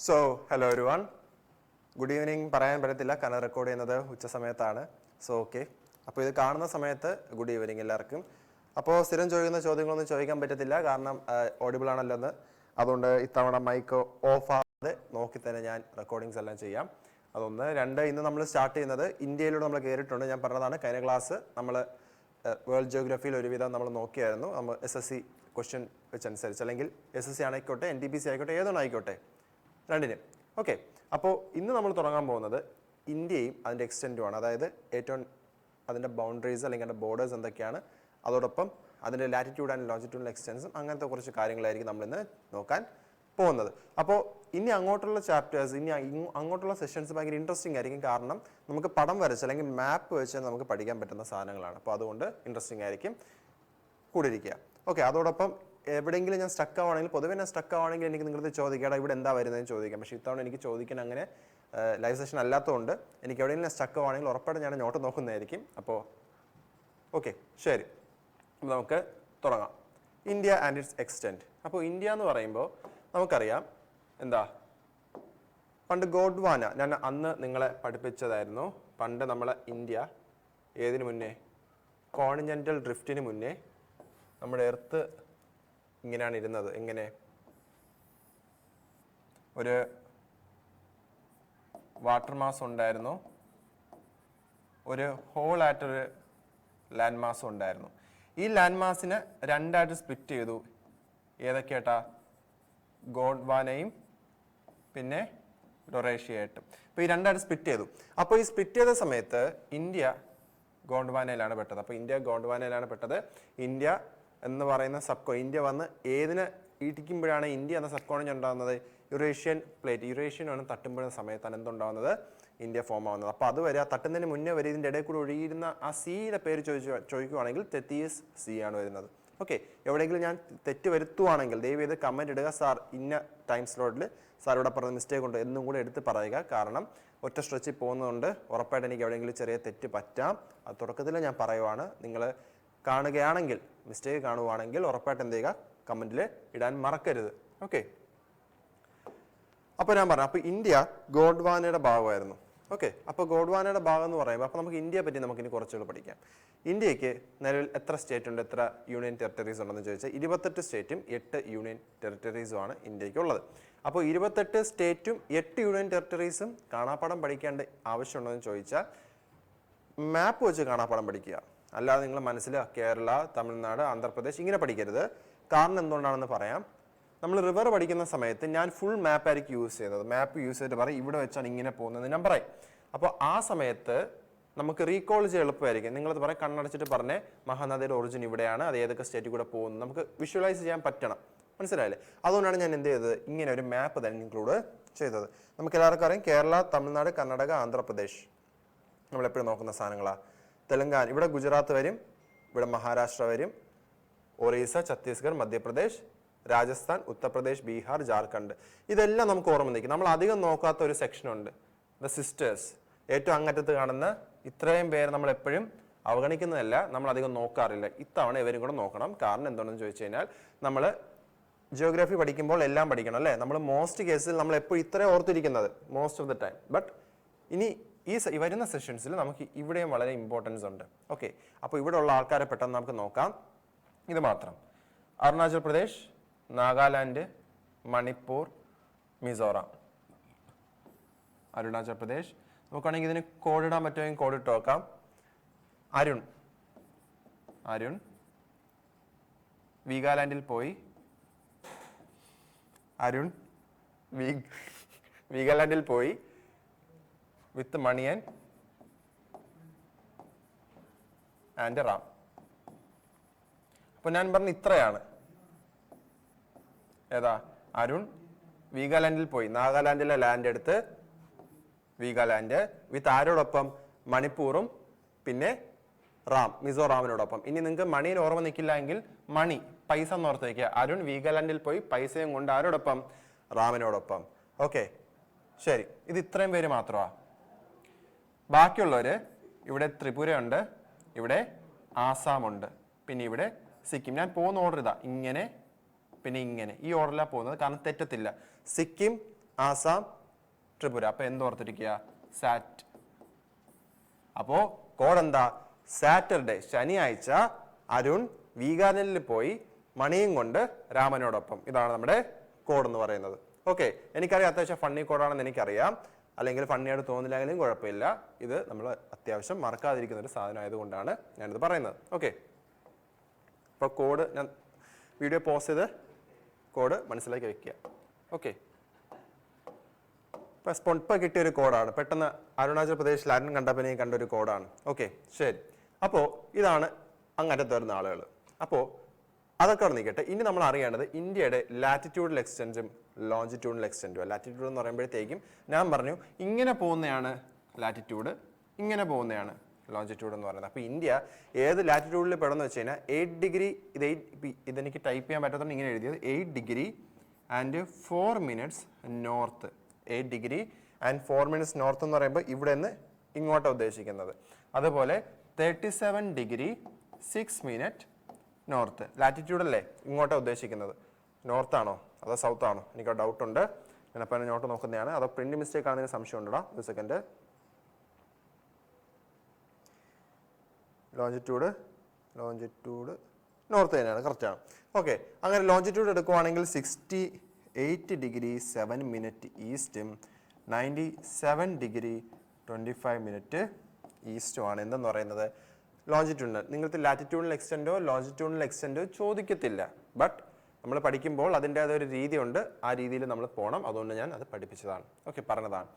So hello every one, good evening പറയാൻ പറ്റത്തില്ല കാരണം റെക്കോർഡ് ചെയ്യുന്നത് ഉച്ച സമയത്താണ്. സോ ഓക്കെ, അപ്പോൾ ഇത് കാണുന്ന സമയത്ത് ഗുഡ് ഈവനിങ് എല്ലാവർക്കും. അപ്പോൾ സ്ഥിരം ചോദിക്കുന്ന ചോദ്യങ്ങളൊന്നും ചോദിക്കാൻ പറ്റത്തില്ല കാരണം ഓഡിബിൾ ആണല്ലോ എന്ന്. അതുകൊണ്ട് ഇത്തവണ മൈക്ക് ഓഫ് ആകാതെ നോക്കി തന്നെ ഞാൻ റെക്കോർഡിങ്സ് എല്ലാം ചെയ്യാം. അതൊന്ന്. രണ്ട്, ഇന്ന് നമ്മൾ സ്റ്റാർട്ട് ചെയ്യുന്നത് ഇന്ത്യയിലൂടെ നമ്മൾ കയറിയിട്ടുണ്ട്. ഞാൻ പറഞ്ഞതാണ്, കഴിഞ്ഞ ക്ലാസ് നമ്മൾ വേൾഡ് ജിയോഗ്രഫിയിൽ ഒരുവിധം നമ്മൾ നോക്കിയായിരുന്നു. നമ്മൾ SSC ക്വസ്റ്റ്യൻ വെച്ചനുസരിച്ച്, അല്ലെങ്കിൽ SSC ആയിക്കോട്ടെ NTPC ആയിക്കോട്ടെ ഏതൊന്നും ആയിക്കോട്ടെ രണ്ടിനും. ഓക്കെ, അപ്പോൾ ഇന്ന് നമ്മൾ തുടങ്ങാൻ പോകുന്നത് ഇന്ത്യയും അതിൻ്റെ എക്സ്റ്റെൻറ്റുമാണ്. അതായത് ഏറ്റവും അതിൻ്റെ ബൗണ്ടറീസ് അല്ലെങ്കിൽ അതിൻ്റെ ബോർഡേഴ്സ് എന്തൊക്കെയാണ്, അതോടൊപ്പം അതിൻ്റെ ലാറ്റിറ്റ്യൂഡ് ആൻഡ് ലോഞ്ചിറ്റ്യൂഡൽ എക്സ്റ്റൻസും അങ്ങനത്തെ കുറച്ച് കാര്യങ്ങളായിരിക്കും നമ്മളിന്ന് നോക്കാൻ പോകുന്നത്. അപ്പോൾ ഇനി അങ്ങോട്ടുള്ള ചാപ്റ്റേഴ്സ്, ഇനി അങ്ങോട്ടുള്ള സെഷൻസ് ഭയങ്കര ഇൻട്രസ്റ്റിംഗ് ആയിരിക്കും. കാരണം നമുക്ക് പടം വരച്ച് അല്ലെങ്കിൽ മാപ്പ് വെച്ച് നമുക്ക് പഠിക്കാൻ പറ്റുന്ന സാധനങ്ങളാണ്. അപ്പോൾ അതുകൊണ്ട് ഇൻട്രസ്റ്റിംഗ് ആയിരിക്കും, കൂടിയിരിക്കുക. ഓക്കെ, അതോടൊപ്പം എവിടെയെങ്കിലും ഞാൻ സ്റ്റക്ക് ആവുകയാണെങ്കിൽ, പൊതുവെ ഞാൻ സ്റ്റക്ക് ആവുകയാണെങ്കിൽ എനിക്ക് നിങ്ങളുടെ ചോദിക്കാം ഇവിടെ എന്താ വരുന്നതെന്ന് ചോദിക്കാം. പക്ഷേ ഇത്തവണ എനിക്ക് ചോദിക്കാൻ അങ്ങനെ ലൈവ് സെഷൻ അല്ലാത്തതുകൊണ്ട് എനിക്ക് എവിടെയെങ്കിലും സ്റ്റക്ക് ആവുകയാണെങ്കിൽ ഉറപ്പായിട്ട് ഞാൻ നോട്ട് നോക്കുന്നതായിരിക്കും. അപ്പോൾ ഓക്കെ, ശരി, നമുക്ക് തുടങ്ങാം. India and it's extent. അപ്പോൾ ഇന്ത്യ എന്ന് പറയുമ്പോൾ നമുക്കറിയാം എന്താ, പണ്ട് ഗോഡ്വാന ഞാൻ അന്ന് നിങ്ങളെ പഠിപ്പിച്ചതായിരുന്നു. പണ്ട് നമ്മളെ ഇന്ത്യ ഏതിനു മുന്നേ, കോണ്ടിനെൻ്റൽ ഡ്രിഫ്റ്റിന് മുന്നേ നമ്മുടെ എർത്ത് ഇങ്ങനെയാണ് ഇരുന്നത്. എങ്ങനെ? ഒരു വാട്ടർ മാസ് ഉണ്ടായിരുന്നു, ഒരു ഹോളായിട്ടൊരു ലാൻഡ് മാസം ഉണ്ടായിരുന്നു. ഈ ലാൻഡ് മാസിനെ രണ്ടായിട്ട് സ്പ്ലിറ്റ് ചെയ്തു. ഏതൊക്കെയായിട്ടാ? ഗോഡ്വാനയും പിന്നെ ഡൊറേഷ്യയായിട്ടും. അപ്പോൾ ഈ രണ്ടായിട്ട് സ്പ്ലിറ്റ് ചെയ്തു. അപ്പോൾ ഈ സ്പ്ലിറ്റ് ചെയ്ത സമയത്ത് ഇന്ത്യ ഗോണ്ട്വാനയിലാണ് പെട്ടത്. അപ്പോൾ ഇന്ത്യ ഗോണ്ട്വാനയിലാണ് പെട്ടത്. ഇന്ത്യ എന്ന് പറയുന്ന ഇന്ത്യ വന്ന് ഏതിനെ ഇടിക്കുമ്പോഴാണ് ഇന്ത്യ എന്ന സബ് കോണ്ടിനെന്റ് ഉണ്ടാകുന്നത്? യുറേഷ്യൻ പ്ലേറ്റ്, യുറേഷ്യനാണ് തട്ടുമ്പോഴുന്ന സമയത്താണ് എന്തുണ്ടാകുന്നത്? ഇന്ത്യ ഫോം ആവുന്നത്. അപ്പോൾ അതുവരെ, ആ തട്ടുന്നതിന് മുന്നേ വരെ ഇതിൻ്റെ ഇടയിൽ കൂടെ ഒഴുകിയിരുന്ന ആ സീയുടെ പേര് ചോദിക്കുവാണെങ്കിൽ തെത്തീസ് സീ ആണ് വരുന്നത്. ഓക്കെ, എവിടെയെങ്കിലും ഞാൻ തെറ്റ് വരുത്തുവാണെങ്കിൽ ദയവ് ചെയ്ത് കമൻറ്റ് ഇടുക. സാർ ഇന്ന ടൈം സ്ലോട്ടിൽ സാർ ഇവിടെ പറഞ്ഞ മിസ്റ്റേക്ക് ഉണ്ട് എന്നും കൂടെ എടുത്ത് പറയുക. കാരണം ഒറ്റ സ്ട്രെച്ചിൽ പോകുന്നതുകൊണ്ട് ഉറപ്പായിട്ട് എനിക്ക് എവിടെയെങ്കിലും ചെറിയ തെറ്റ് പറ്റാം. അത് തുടക്കത്തിൽ ഞാൻ പറയുവാണ്. നിങ്ങൾ കാണുകയാണെങ്കിൽ, മിസ്റ്റേക്ക് കാണുവാണെങ്കിൽ ഉറപ്പായിട്ട് എന്ത് ചെയ്യുക, കമൻറ്റിൽ ഇടാൻ മറക്കരുത്. ഓക്കെ, അപ്പോൾ ഞാൻ പറഞ്ഞു, അപ്പോൾ ഇന്ത്യ ഗോഡ്വാനയുടെ ഭാഗമായിരുന്നു. ഓക്കെ, അപ്പോൾ ഗോഡ്വാനയുടെ ഭാഗം എന്ന് പറയുമ്പോൾ അപ്പോൾ നമുക്ക് ഇന്ത്യയെ പറ്റി നമുക്കിനി കുറച്ചുകൂടി പഠിക്കാം. ഇന്ത്യക്ക് നിലവിൽ എത്ര സ്റ്റേറ്റ് ഉണ്ട്, എത്ര യൂണിയൻ ടെറിട്ടറീസ് ഉണ്ടെന്ന് ചോദിച്ചാൽ 28 സ്റ്റേറ്റും 8 യൂണിയൻ ടെറിട്ടറീസുമാണ് ഇന്ത്യക്കുള്ളത്. അപ്പോൾ 28 സ്റ്റേറ്റും 8 യൂണിയൻ ടെറിട്ടറീസും കാണാപ്പാടം പഠിക്കേണ്ട ആവശ്യമുണ്ടോ എന്ന് ചോദിച്ചാൽ മാപ്പ് വെച്ച് കാണാപ്പാടം പഠിക്കുക. അല്ലാതെ നിങ്ങൾ മനസ്സിൽ കേരള, തമിഴ്നാട്, ആന്ധ്രാപ്രദേശ് ഇങ്ങനെ പഠിക്കരുത്. കാരണം എന്തുകൊണ്ടാണെന്ന് പറയാം. നമ്മൾ റിവർ പഠിക്കുന്ന സമയത്ത് ഞാൻ ഫുൾ മാപ്പ് ആയിരിക്കും യൂസ് ചെയ്യുന്നത്. മാപ്പ് യൂസ് ചെയ്തിട്ട് പറയും ഇവിടെ വെച്ചാണ് ഇങ്ങനെ പോകുന്നത് ഞാൻ പറയും. അപ്പോൾ ആ സമയത്ത് നമുക്ക് റീകോൾ ചെയ്യാൻ എളുപ്പമായിരിക്കും. നിങ്ങളത് പറയും, കണ്ണടച്ചിട്ട് പറഞ്ഞേ മഹാനദിയുടെ ഒറിജിൻ ഇവിടെയാണ്, അത് ഏതൊക്കെ സ്റ്റേറ്റിൽ കൂടെ പോകുന്നു നമുക്ക് വിഷ്വലൈസ് ചെയ്യാൻ പറ്റണം. മനസ്സിലായില്ലേ? അതുകൊണ്ടാണ് ഞാൻ എന്ത് ചെയ്തത്, ഇങ്ങനെ ഒരു മാപ്പ് തന്നെ ഇൻക്ലൂഡ് ചെയ്തത്. നമുക്ക് എല്ലാവർക്കും അറിയാം, കേരള, തമിഴ്നാട്, കർണാടക, ആന്ധ്രാപ്രദേശ് നമ്മളെപ്പോഴും നോക്കുന്ന സാധനങ്ങളാണ്. തെലങ്കാന, ഇവിടെ ഗുജറാത്ത് വരും, ഇവിടെ മഹാരാഷ്ട്ര വരും, ഒറീസ, ഛത്തീസ്ഗഡ്, മധ്യപ്രദേശ്, രാജസ്ഥാൻ, ഉത്തർപ്രദേശ്, ബീഹാർ, ജാർഖണ്ഡ്. ഇതെല്ലാം നമുക്ക് ഓർമ്മ നിൽക്കും. നമ്മൾ അധികം നോക്കാത്ത ഒരു സെക്ഷനുണ്ട്, ദ സിസ്റ്റേഴ്സ്. ഏറ്റവും അങ്ങറ്റത്ത് കാണുന്ന ഇത്രയും പേര് നമ്മൾ എപ്പോഴും അവഗണിക്കുന്നതല്ല, നമ്മൾ അധികം നോക്കാറില്ല. ഇത്തവണ ഇവരും കൂടെ നോക്കണം. കാരണം എന്താണെന്ന് ചോദിച്ചു കഴിഞ്ഞാൽ, നമ്മൾ ജിയോഗ്രഫി പഠിക്കുമ്പോൾ എല്ലാം പഠിക്കണം അല്ലേ? നമ്മൾ മോസ്റ്റ് കേസിൽ നമ്മൾ എപ്പോഴും ഇത്രയും ഓർത്തിരിക്കുന്നത് most of the time. But ഇനി ഈ വരുന്ന സെഷൻസിൽ നമുക്ക് ഇവിടെയും വളരെ ഇമ്പോർട്ടൻസ് ഉണ്ട്. ഓക്കെ, അപ്പോൾ ഇവിടെ ഉള്ള ആൾക്കാരെ പെട്ടെന്ന് നമുക്ക് നോക്കാം. ഇത് മാത്രം: അരുണാചൽ പ്രദേശ്, നാഗാലാൻഡ്, മണിപ്പൂർ, മിസോറാം. അരുണാചൽ പ്രദേശ് നോക്കുകയാണെങ്കിൽ ഇതിന് കോഡിടാൻ പറ്റുമെങ്കിൽ കോഡിട്ട് നോക്കാം. അരുൺ വീഗാലാൻഡിൽ പോയി. അരുൺ വീഗാലാൻഡിൽ പോയി വിത്ത് മണിയൻ ആൻഡ് റാം. അപ്പൊ ഞാൻ പറഞ്ഞ ഇത്രയാണ്. ഏതാ? അരുൺ വീഗാലാൻഡിൽ പോയി, നാഗാലാൻഡിലെ ലാൻഡ് എടുത്ത് വീഗാലാൻഡ് വിത്ത് ആരോടൊപ്പം? മണിപ്പൂറും പിന്നെ റാം, മിസോറാമിനോടൊപ്പം. ഇനി നിങ്ങൾക്ക് മണിയിൽ ഓർമ്മ നിൽക്കില്ല എങ്കിൽ മണി, പൈസ എന്ന് ഓർത്ത് വയ്ക്കുക. അരുൺ വീഗാലാൻഡിൽ പോയി പൈസയും കൊണ്ട് ആരോടൊപ്പം? റാമിനോടൊപ്പം. ഓക്കെ, ശരി. ഇത് ഇത്രയും പേര് മാത്രമാ. ബാക്കിയുള്ളവര്, ഇവിടെ ത്രിപുരയുണ്ട്, ഇവിടെ ആസാമുണ്ട്, പിന്നെ ഇവിടെ സിക്കിം. ഞാൻ പോകുന്ന ഓർഡർ ഇതാ, ഇങ്ങനെ പിന്നെ ഇങ്ങനെ, ഈ ഓർഡറിലാണ് പോകുന്നത്. കാരണം തെറ്റത്തില്ല. സിക്കിം, ആസാം, ത്രിപുര. അപ്പൊ എന്തോർത്തിരിക്കുക? സാറ്റ്. അപ്പോ കോഡ് എന്താ? സാറ്റർഡേ, ശനിയാഴ്ച അരുൺ വീഗാലാൻഡിൽ പോയി മണിയും കൊണ്ട് രാമനോടൊപ്പം. ഇതാണ് നമ്മുടെ കോഡ് എന്ന് പറയുന്നത്. ഓക്കെ, എനിക്കറിയാം അത്യാവശ്യം ഫണ്ണി കോഡാണെന്ന് എനിക്കറിയാം, അല്ലെങ്കിൽ ഫണ്ണിയായിട്ട് തോന്നില്ലെങ്കിലും കുഴപ്പമില്ല. ഇത് നമ്മൾ അത്യാവശ്യം മറക്കാതിരിക്കുന്ന ഒരു സാധനം ആയതുകൊണ്ടാണ് ഞാനിത് പറയുന്നത്. ഓക്കെ, അപ്പോൾ കോഡ് ഞാൻ വീഡിയോ പോസ് ചെയ്ത് കോഡ് മനസ്സിലാക്കി വെക്കുക. ഓക്കെ, ഇപ്പം കിട്ടിയൊരു കോഡാണ്, പെട്ടെന്ന് അരുണാചൽ പ്രദേശ് ലാൻഡ് കണ്ടപ്പനെ കണ്ടൊരു കോഡാണ്. ഓക്കെ, ശരി. അപ്പോൾ ഇതാണ് അങ്ങറ്റത്ത് വരുന്ന ആളുകൾ. അപ്പോൾ അതൊക്കെ അവിടെ നിൽക്കട്ടെ. ഇനി നമ്മൾ അറിയേണ്ടത് ഇന്ത്യയുടെ ലാറ്റിറ്റ്യൂഡൽ എക്സ്റ്റൻറ്റും ലോഞ്ചിറ്റ്യൂഡൽ എക്സ്റ്റൻറ്റും. ലാറ്റിറ്റ്യൂഡ് എന്ന് പറയുമ്പോഴത്തേക്കും ഞാൻ പറഞ്ഞു ഇങ്ങനെ പോകുന്നതാണ് ലാറ്റിറ്റ്യൂഡ്, ഇങ്ങനെ പോകുന്നതാണ് ലോഞ്ചിറ്റ്യൂഡ് എന്ന് പറയുന്നത്. അപ്പോൾ ഇന്ത്യ ഏത് ലാറ്റിറ്റ്യൂഡിൽ പെടുമെന്ന് വെച്ച് കഴിഞ്ഞാൽ 8 ഡിഗ്രി, ഇതെനിക്ക് ടൈപ്പ് ചെയ്യാൻ പറ്റാത്തതുകൊണ്ട് ഇങ്ങനെ എഴുതിയത് 8 degree and 4 minutes north. 8 degree and 4 minutes north എന്ന് പറയുമ്പോൾ ഇവിടെ നിന്ന് ഇങ്ങോട്ടാണ് ഉദ്ദേശിക്കുന്നത്. അതുപോലെ 37 ഡിഗ്രി 6 മിനിറ്റ് നോർത്ത്. ലാറ്റിറ്റ്യൂഡ് അല്ലേ, ഇങ്ങോട്ടാണ് ഉദ്ദേശിക്കുന്നത്. നോർത്ത് ആണോ അതോ സൗത്ത് ആണോ? എനിക്ക് ഡൗട്ട് ഉണ്ട്. ഞാനപ്പോൾ നോട്ട് നോക്കുന്നതാണ്. അതോ പ്രിന്റ് മിസ്റ്റേക്ക് ആണെന്ന് സംശയം ഉണ്ടോ? ഒരു സെക്കൻഡ്. ലോഞ്ചിറ്റ്യൂഡ് നോർത്ത് തന്നെയാണ്, കറക്റ്റാണ്. ഓക്കെ, അങ്ങനെ ലോഞ്ചിറ്റ്യൂഡ് എടുക്കുവാണെങ്കിൽ 68 ഡിഗ്രി 7 മിനിറ്റ് ഈസ്റ്റും 97 ഡിഗ്രി 25 മിനിറ്റ് ഈസ്റ്റുമാണ് എന്തെന്ന് പറയുന്നത് ലോഞ്ചിറ്റ്യൂഡിനൽ. നിങ്ങൾക്ക് ലാറ്റിറ്റ്യൂഡിനൽ എക്സ്റ്റൻറ്റോ ലോഞ്ചിറ്റ്യൂഡിനൽ എക്സ്റ്റൻറ്റോ ചോദിക്കത്തില്ല. ബട്ട് നമ്മൾ പഠിക്കുമ്പോൾ അതിൻ്റേതൊരു രീതിയുണ്ട്, ആ രീതിയിൽ നമ്മൾ പോകണം. അതുകൊണ്ട് ഞാൻ അത് പഠിപ്പിച്ചതാണ്. ഓക്കെ, പറഞ്ഞതാണ്.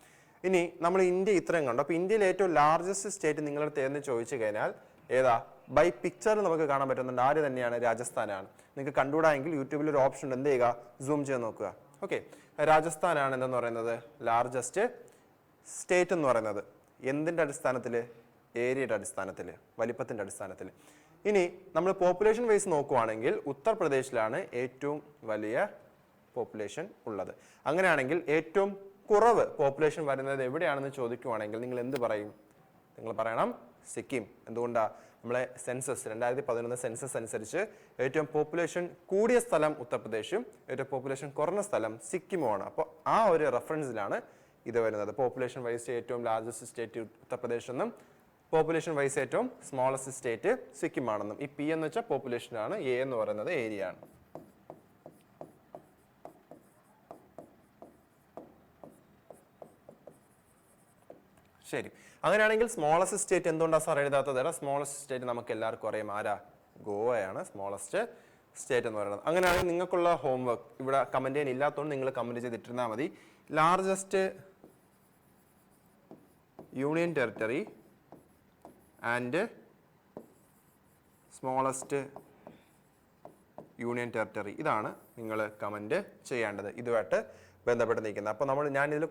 ഇനി നമ്മൾ ഇന്ത്യ ഇത്രയും കണ്ടു. അപ്പോൾ ഇന്ത്യയിലെ ഏറ്റവും ലാർജസ്റ്റ് സ്റ്റേറ്റ് നിങ്ങളടുത്ത് എന്ന് ചോദിച്ചു കഴിഞ്ഞാൽ ഏതാ? ബൈ പിക്ചറിൽ നമുക്ക് കാണാൻ പറ്റുന്നുണ്ട്. ആര് തന്നെയാണ്? രാജസ്ഥാനാണ്. നിങ്ങൾക്ക് കണ്ടുകൂടായെങ്കിൽ യൂട്യൂബിൽ ഒരു ഓപ്ഷൻ ഉണ്ട്, എന്ത് ചെയ്യുക? സൂം ചെയ്ത് നോക്കുക. ഓക്കെ, രാജസ്ഥാനാണ് എന്തെന്ന് പറയുന്നത് ലാർജസ്റ്റ് സ്റ്റേറ്റ് എന്ന് പറയുന്നത്. എന്തിൻ്റെ അടിസ്ഥാനത്തിൽ? ഏരിയയുടെ അടിസ്ഥാനത്തിൽ, വലിപ്പത്തിൻ്റെ അടിസ്ഥാനത്തിൽ. ഇനി നമ്മൾ പോപ്പുലേഷൻ വൈസ് നോക്കുവാണെങ്കിൽ ഉത്തർപ്രദേശിലാണ് ഏറ്റവും വലിയ പോപ്പുലേഷൻ ഉള്ളത്. അങ്ങനെയാണെങ്കിൽ ഏറ്റവും കുറവ് പോപ്പുലേഷൻ വരുന്നത് എവിടെയാണെന്ന് ചോദിക്കുവാണെങ്കിൽ നിങ്ങൾ എന്ത് പറയും? നിങ്ങൾ പറയണം സിക്കിം. എന്തുകൊണ്ടാണ്? നമ്മളെ സെൻസസ് 2011 സെൻസസ് അനുസരിച്ച് ഏറ്റവും പോപ്പുലേഷൻ കൂടിയ സ്ഥലം ഉത്തർപ്രദേശും ഏറ്റവും പോപ്പുലേഷൻ കുറഞ്ഞ സ്ഥലം സിക്കിമുമാണ്. അപ്പോൾ ആ ഒരു റെഫറൻസിലാണ് ഇത് വരുന്നത്. പോപ്പുലേഷൻ വൈസ് ഏറ്റവും ലാർജസ്റ്റ് സ്റ്റേറ്റ് ഉത്തർപ്രദേശ് എന്നും പോപ്പുലേഷൻ വൈസ് ഏറ്റവും സ്മോളസ്റ്റ് സ്റ്റേറ്റ് സിക്കിം ആണെന്നും. ഈ പി എന്ന് വെച്ചാൽ പോപ്പുലേഷൻ ആണ്, എ എന്ന് പറയുന്നത് ഏരിയ ആണ്. ശരി, അങ്ങനെയാണെങ്കിൽ സ്മോളസ്റ്റ് സ്റ്റേറ്റ് എന്തുകൊണ്ടാണ് സാർ എഴുതാത്തത്? സ്മോളസ്റ്റ് സ്റ്റേറ്റ് നമുക്ക് എല്ലാവർക്കും അറിയാം, ആരാ? ഗോവയാണ് സ്മോളസ്റ്റ് സ്റ്റേറ്റ് എന്ന് പറയുന്നത്. അങ്ങനെയാണെങ്കിൽ നിങ്ങൾക്കുള്ള ഹോംവർക്ക് ഇവിടെ കമന്റ് ചെയ്യാൻ ഇല്ലാത്തതുകൊണ്ട് നിങ്ങൾ കമന്റ് ചെയ്തിട്ടിരുന്നാൽ മതി. Largest union territory and smallest union territory, ഇതാണ് നിങ്ങൾ കമന്റ് ചെയ്യേണ്ടത്. ഇതുമായിട്ട് ബന്ധപ്പെട്ട് നിൽക്കുന്നത്. അപ്പോൾ ഞാനിതിൽ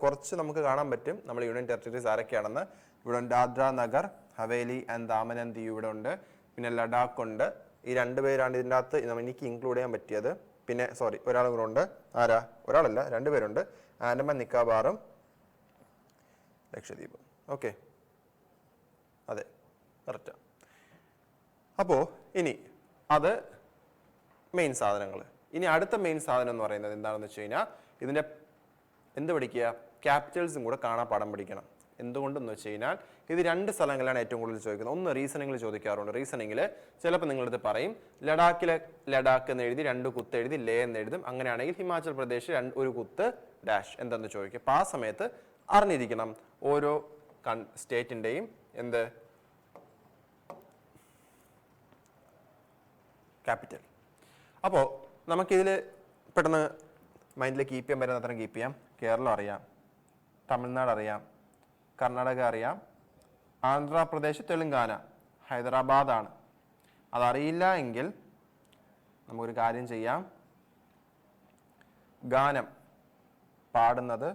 കുറച്ച് നമുക്ക് കാണാൻ പറ്റും നമ്മൾ യൂണിയൻ ടെറിട്ടറീസ് ആരൊക്കെയാണെന്ന്. ഇവിടെ ദാദ്ര നഗർ ഹവേലി ആൻഡ് ദാമൻ ആൻഡ് ദിയു ഇവിടെ ഉണ്ട്. പിന്നെ ലഡാക്ക് ഉണ്ട്. ഈ 2 പേരാണ് ഇതിൻ്റെ അകത്ത് എനിക്ക് ഇൻക്ലൂഡ് ചെയ്യാൻ പറ്റിയത്. പിന്നെ ഒരാളും കൂടെ ഉണ്ട്. ആരാ? ഒരാളല്ല, 2 പേരുണ്ട്. ആൻഡമാൻ നിക്കോബാറും ലക്ഷദ്വീപും. ഓക്കെ, അതെ, കറക്റ്റാ. അപ്പോൾ ഇനി അത് മെയിൻ സാധനങ്ങൾ. ഇനി അടുത്ത മെയിൻ സാധനം എന്ന് പറയുന്നത് എന്താണെന്ന് വെച്ച് കഴിഞ്ഞാൽ ഇതിൻ്റെ എന്ത് പഠിക്കുക? ക്യാപിറ്റൽസും കൂടെ കാണാപ്പാഠം പഠിക്കണം. എന്തുകൊണ്ടെന്ന് വെച്ച് കഴിഞ്ഞാൽ ഇത് 2 സ്ഥലങ്ങളിലാണ് ഏറ്റവും കൂടുതൽ ചോദിക്കുന്നത്. ഒന്ന് റീസണിങ്ങിൽ ചോദിക്കാറുണ്ട്. റീസണിങ്ങിൽ ചിലപ്പോൾ നിങ്ങളത് പറയും ലഡാക്ക് എന്ന് എഴുതി 2 കുത്ത് എഴുതി ലേ എന്ന് എഴുതും. അങ്ങനെയാണെങ്കിൽ ഹിമാചൽ പ്രദേശ് 1 കുത്ത് ഡാഷ് എന്തെന്ന് ചോദിക്കും. അപ്പോൾ ആ സമയത്ത് അറിഞ്ഞിരിക്കണം ഓരോ സ്റ്റേറ്റിൻ്റെയും എന്ത് ക്യാപിറ്റൽ. അപ്പോൾ നമുക്കിതിൽ പെട്ടെന്ന് മൈൻഡിൽ കീപ്പ് ചെയ്യാൻ പറ്റുന്ന അത്രയും കീപ്പ് ചെയ്യാം. കേരളം അറിയാം, തമിഴ്നാട് അറിയാം, കർണാടക അറിയാം, ആന്ധ്രാപ്രദേശ്, തെലുങ്കാന, ഹൈദരാബാദാണ്. അതറിയില്ല എങ്കിൽ നമുക്കൊരു കാര്യം ചെയ്യാം. ഗാനം പാടുന്നത്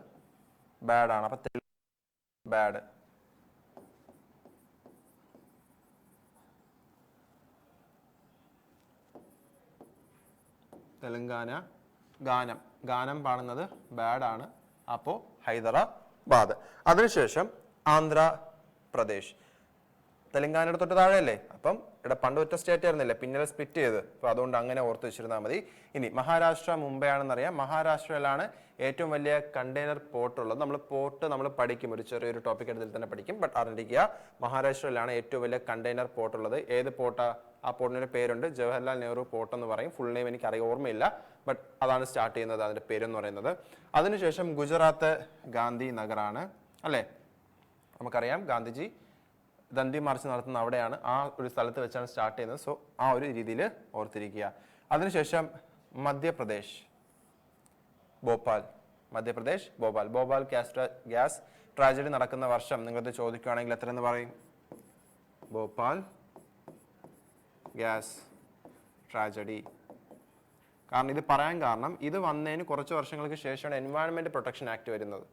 ബാഡാണ്. അപ്പം ബാഡ്. തെലങ്കാന ഗാനം പാടുന്നത് ബാഡാണ്. അപ്പോൾ ഹൈദരാബാദ്. അതിനുശേഷം ആന്ധ്രാപ്രദേശ്. തെലങ്കാനയുടെ തൊട്ട് താഴെയല്ലേ. അപ്പം ഇവിടെ പണ്ട് ഒറ്റ സ്റ്റേറ്റ് ആയിരുന്നില്ലേ, പിന്നീട് സ്പ്ലിറ്റ് ചെയ്ത്. അപ്പോൾ അതുകൊണ്ട് അങ്ങനെ ഓർത്ത് വെച്ചിരുന്നാൽ മതി. ഇനി മഹാരാഷ്ട്ര മുംബൈ ആണെന്നറിയാം. മഹാരാഷ്ട്രയിലാണ് ഏറ്റവും വലിയ കണ്ടെയ്നർ പോർട്ട് ഉള്ളത്. നമ്മൾ പഠിക്കും, ഒരു ചെറിയൊരു ടോപ്പിക് എടുത്തിൽ തന്നെ പഠിക്കും. ബട്ട് അറിഞ്ഞിരിക്കുക, മഹാരാഷ്ട്രയിലാണ് ഏറ്റവും വലിയ കണ്ടെയ്നർ പോർട്ട് ഉള്ളത്. ഏത് പോർട്ടാ? ആ പോർട്ടിന്റെ പേരുണ്ട്, ജവഹർലാൽ നെഹ്റു പോർട്ട് എന്ന് പറയും. ഫുൾ നെയിം എനിക്ക് ഓർമ്മയില്ല, ബട്ട് അതാണ് സ്റ്റാർട്ട് ചെയ്യുന്നത്, അതിന്റെ പേരെന്ന് പറയുന്നത്. അതിനുശേഷം ഗുജറാത്ത് ഗാന്ധി നഗറാണ് അല്ലേ. നമുക്കറിയാം ഗാന്ധിജി ദണ്ഡി മാർച്ച് നടത്തുന്ന അവിടെയാണ്, ആ ഒരു സ്ഥലത്ത് വെച്ചാണ് സ്റ്റാർട്ട് ചെയ്യുന്നത്. സോ ആ ഒരു രീതിയിൽ ഓർത്തിരിക്കുക. അതിനുശേഷം മധ്യപ്രദേശ് ഭോപ്പാൽ, ഭോപ്പാൽ ഗ്യാസ് ട്രാജഡി നടക്കുന്ന വർഷം നിങ്ങൾക്ക് ചോദിക്കുകയാണെങ്കിൽ എത്ര എന്ന് പറയും? Bhopal gas tragedy. കാരണം ഇത് പറയാൻ കാരണം, ഇത് വന്നതിന് കുറച്ച് വർഷങ്ങൾക്ക് ശേഷമാണ് എൻവയൺമെന്റ് പ്രൊട്ടക്ഷൻ ആക്ട് വരുന്നത്.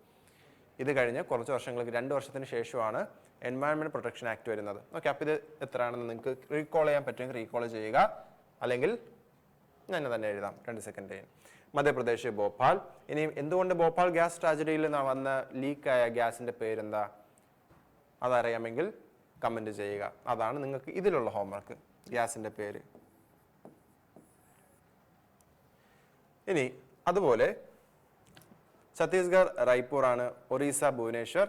ഇത് കഴിഞ്ഞ് കുറച്ച് വർഷങ്ങൾക്ക് 2 വർഷത്തിന് ശേഷമാണ് എൻവയൺമെന്റ് പ്രൊട്ടക്ഷൻ ആക്ട് വരുന്നത്. ഓക്കെ, അപ്പോൾ ഇത് എത്രയാണെന്ന് നിങ്ങൾക്ക് റീകോൾ ചെയ്യാൻ പറ്റുമെങ്കിൽ റീകോൾ ചെയ്യുക, അല്ലെങ്കിൽ ഞാൻ തന്നെ എഴുതാം 2 സെക്കൻഡ്. മധ്യപ്രദേശ് ഭോപ്പാൽ. ഇനി എന്തുകൊണ്ട് ഭോപ്പാൽ ഗ്യാസ് ട്രാജഡിയിൽ വന്ന ലീക്കായ ഗ്യാസിന്റെ പേരെന്താ? അതറിയാമെങ്കിൽ കമന്റ് ചെയ്യുക. അതാണ് നിങ്ങൾക്ക് ഇതിലുള്ള ഹോംവർക്ക്, ഗ്യാസിന്റെ പേര്. ഇനി അതുപോലെ ഛത്തീസ്ഗഡ് റായ്പൂർ ആണ്, ഒറീസ ഭുവനേശ്വർ,